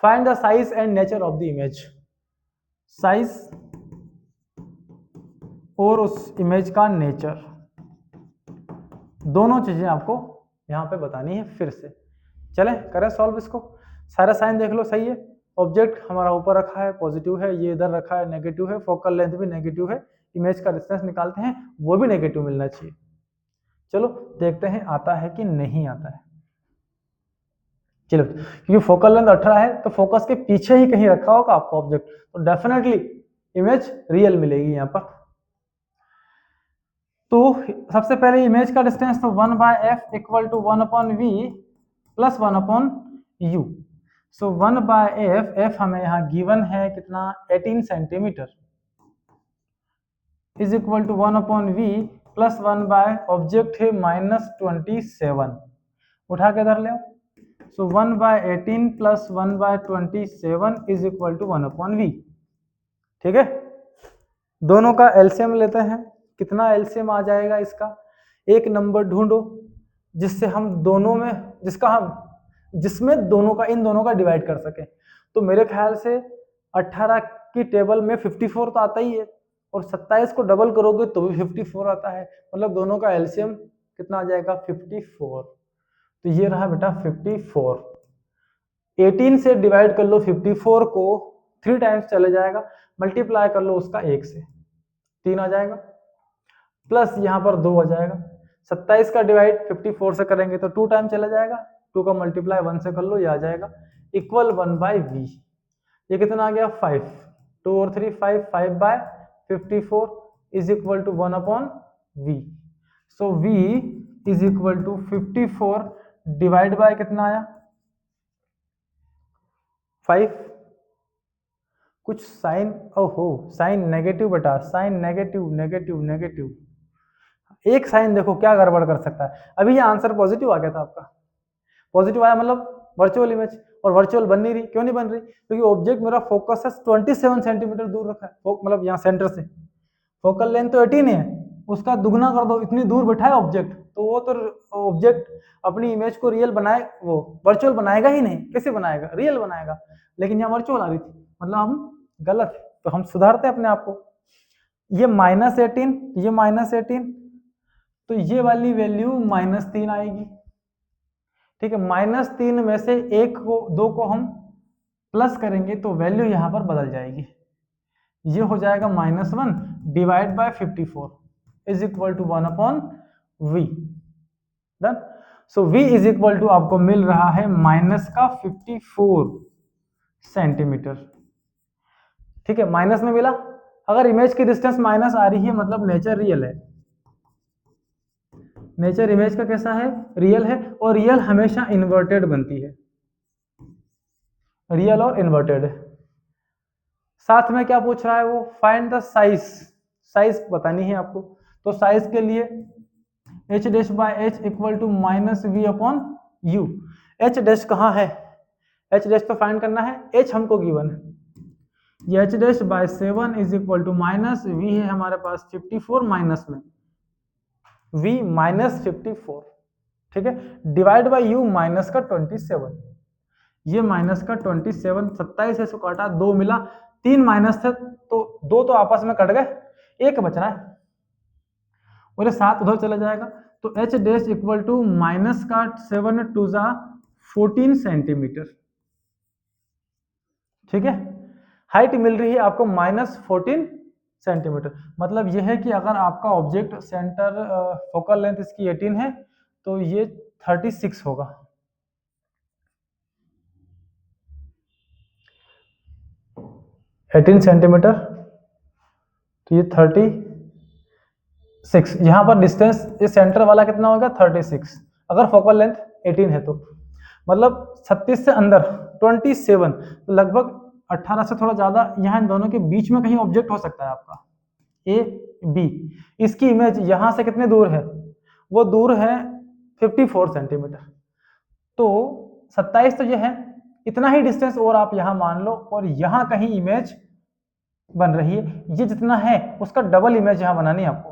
Find the size and nature of the image. Size और उस image का nature, दोनों चीजें आपको यहाँ पे बतानी है। फिर से चलें करें सॉल्व इसको। सारा साइन देख लो, सही है। ऑब्जेक्ट हमारा ऊपर रखा है, पॉजिटिव है, ये इधर रखा है, नेगेटिव है, फोकल लेंथ भी नेगेटिव है, इमेज का डिस्टेंस निकालते हैं, वो भी नेगेटिव मिलना चाहिए। चलो देखते हैं आता है कि नहीं आता है। चलो, क्योंकि फोकल लेंथ 18 है तो फोकस के पीछे ही कहीं रखा होगा आपका ऑब्जेक्ट, तो डेफिनेटली इमेज रियल मिलेगी यहाँ पर। तो सबसे पहले इमेज का डिस्टेंस तो 1/f equal to 1/v plus 1/u। So 1/f, f हमें यहाँ गिवन है कितना, 18 centimetre, is equal to 1/v plus 1 object है -27, उठा के इधर ले आओ। So 1/18 plus 1/27 is equal to 1/v। ठीक है, दोनों का एलसीएम लेते हैं। कितना एलसीएम आ जाएगा इसका, एक नंबर ढूंढो जिससे हम दोनों में, जिसमें दोनों का, इन दोनों का डिवाइड कर सके। तो मेरे ख्याल से 18 की टेबल में 54 तो आता ही है, और 27 को डबल करोगे तो भी 54 आता है, मतलब दोनों का एलसीएम कितना आ जाएगा, 54। तो ये रहा बेटा 54। 18 से डिवाइड कर लो 54 को, 3 टाइम्स चले जाएगा, मल्टीप्लाई कर लो उसका 1 से, 3 आ जाएगा, प्लस यहाँ पर 2 आ जाएगा। 27 का डिवाइड 54 से करेंगे तो 2 टाइम चला जाएगा, 2 का मल्टीप्लाई 1 से कर लो, ये आ जाएगा इक्वल 1/v। ये कितना आ गया, 5, 2 और 3 5, 5/54 is equal to 1/v। So v is equal to 54 divide by कितना आया, 5। कुछ साइन, ओहो साइन नेगेटिव बेटा, साइन नेगेटिव नेगेटिव नेगेटिव, एक साइन देखो क्या गड़बड़ कर सकता है। अभी ये आंसर पॉजिटिव आ गया था आपका, पॉजिटिव आया मतलब वर्चुअल इमेज, और वर्चुअल बन नहीं रही। क्यों नहीं बन रही, क्योंकि ऑब्जेक्ट मेरा फोकस है 27 सेंटीमीटर दूर रखा है, मतलब यहाँ सेंटर से। फोकल लेंथ तो 18 है, उसका दुगना कर दो, इतनी दूर बैठा है ऑब्जेक्ट, तो वो तो ऑब्जेक्ट अपनी इमेज को रियल बनाए, वो वर्चुअल बनाएगा ही नहीं, कैसे बनाएगा, रियल बनाएगा। लेकिन यहाँ वर्चुअल आ रही थी, मतलब हम गलत, तो हम सुधारते हैं अपने आप को। ये -18, ये -18, तो ये वाली वैल्यू -3 आएगी। ठीक है, -3 में से 1 को, 2 को हम प्लस करेंगे तो वैल्यू यहां पर बदल जाएगी, ये हो जाएगा -1 divide by 54 is equal to 1/v। Done. So v is equal to आपको मिल रहा है -54 सेंटीमीटर। ठीक है, माइनस में मिला। अगर इमेज की डिस्टेंस माइनस आ रही है मतलब नेचर रियल है, नेचर इमेज का कैसा है, रियल है, और रियल हमेशा इन्वर्टेड बनती है, रियल और इन्वर्टेड। साथ में क्या पूछ रहा है वो, फाइंड द साइज, साइज बतानी है आपको। तो साइज के लिए h' equal to -v/u। h' कहाँ है, h' तो फाइंड करना है, h हमको गिवन है, ये h'/7 is equal to -v है हमारे पास 54 माइनस में v -54। ठीक है, डिवाइड बाय u माइनस का 27, ये माइनस का 27, 27 से काटा 2 मिला, 3 माइनस थे तो 2 तो आपस में कट गए, 1 बच रहा है, और 7 उधर चला जाएगा। तो h' equal to -7 to 14 centimetre. ठीक है, हाइट मिल रही है आपको -14 सेंटीमीटर। मतलब यह है कि अगर आपका ऑब्जेक्ट सेंटर फोकल लेंथ इसकी 18 है तो ये 36 होगा। (18 सेंटीमीटर) तो ये 36, यहाँ पर डिस्टेंस ये सेंटर वाला कितना होगा, 36, अगर फोकल लेंथ 18 है तो मतलब 36 से अंदर 27, तो लगभग 18 से थोड़ा ज्यादा, यहाँ इन दोनों के बीच में कहीं ऑब्जेक्ट हो सकता है आपका, ए बी, इसकी इमेज यहां से कितने दूर है, वो दूर है 54 सेंटीमीटर। तो 27 तो ये है, इतना ही डिस्टेंस और आप यहां मान लो, और यहां कहीं इमेज बन रही है, ये जितना है उसका डबल इमेज यहां बनानी है आपको,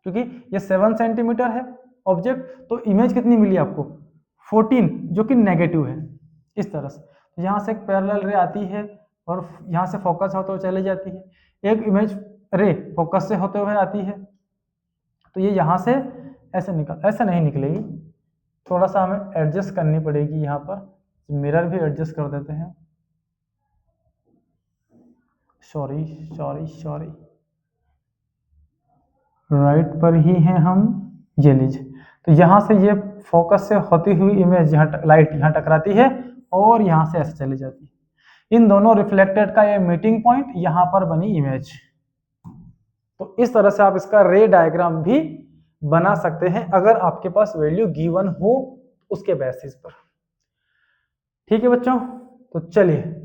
क्योंकि ये 7 सेंटीमीटर है ऑब्जेक्ट, तो इमेज कितनी मिली आपको 14, जो कि नेगेटिव है इस तरह से। तो यहाँ से एक पैरेलल रे आती है और यहाँ से फोकस होते हुए चली जाती है, एक इमेज रे फोकस से होते हुए आती है, तो ये यहाँ से ऐसे नहीं निकलेगी, थोड़ा सा हमें एडजस्ट करनी पड़ेगी। यहाँ पर मिरर भी एडजस्ट कर देते हैं, सॉरी राइट पर ही हैं हम, ये लीजिए। तो यहाँ से ये फोकस से होती हुई इमेज यहाँ लाइट यहाँ टकराती है और यहाँ से ऐसे चली जाती है। इन दोनों रिफ्लेक्टेड का ये मीटिंग पॉइंट, यहाँ पर बनी इमेज। तो इस तरह से आप इसका रे डायग्राम भी बना सकते हैं अगर आपके पास वैल्यू गिवन हो उसके बेसिस पर। ठीक है बच्चों, तो चलिए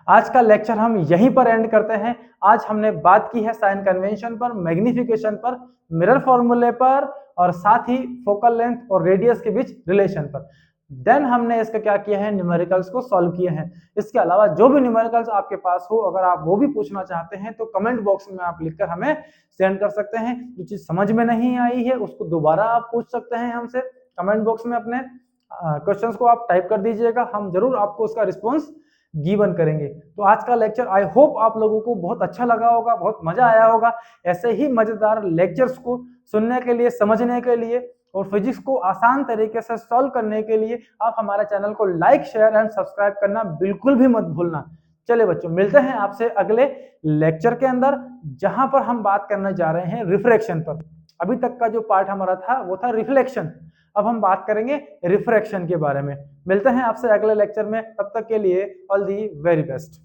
आज का लेक्चर हम यहीं पर एंड करते हैं। आज हमने बात की है साइन कन्वेंशन पर, मैग्निफिकेशन पर, मिरर फॉर्मूले पर, और साथ ही फोकल लेंथ और रेडियस के बीच रिलेशन पर। देन हमने इसका क्या किया है, न्यूमेरिकल्स को सॉल्व किए हैं। इसके अलावा जो भी न्यूमेरिकल्स आपके पास हो, अगर आप वो भी पूछना चाहते हैं तो कमेंट बॉक्स में आप लिखकर हमें सेंड कर सकते हैं। जो चीज समझ में नहीं आई है उसको दोबारा आप पूछ सकते हैं हमसे कमेंट बॉक्स में, अपने क्वेश्चंस को आप टाइप कर दीजिएगा, हम जरूर आपको उसका रिस्पॉन्स गिवन करेंगे। तो आज का लेक्चर आई होप आप लोगों को बहुत अच्छा लगा होगा, बहुत मजा आया होगा। ऐसे ही मजेदार लेक्चर्स को सुनने के लिए, समझने के लिए और फिजिक्स को आसान तरीके से सॉल्व करने के लिए आप हमारे चैनल को लाइक, शेयर एंड सब्सक्राइब करना बिल्कुल भी मत भूलना। चलिए बच्चों, मिलते हैं आपसे अगले लेक्चर के अंदर, जहां पर हम बात करने जा रहे हैं रिफ्रैक्शन पर। अभी तक का जो पार्ट हमारा था वो था रिफ्लेक्शन, अब हम बात करेंगे रिफ्रैक्शन के बारे में। मिलते हैं आपसे अगले लेक्चर में, तब तक के लिए ऑल दी वेरी बेस्ट।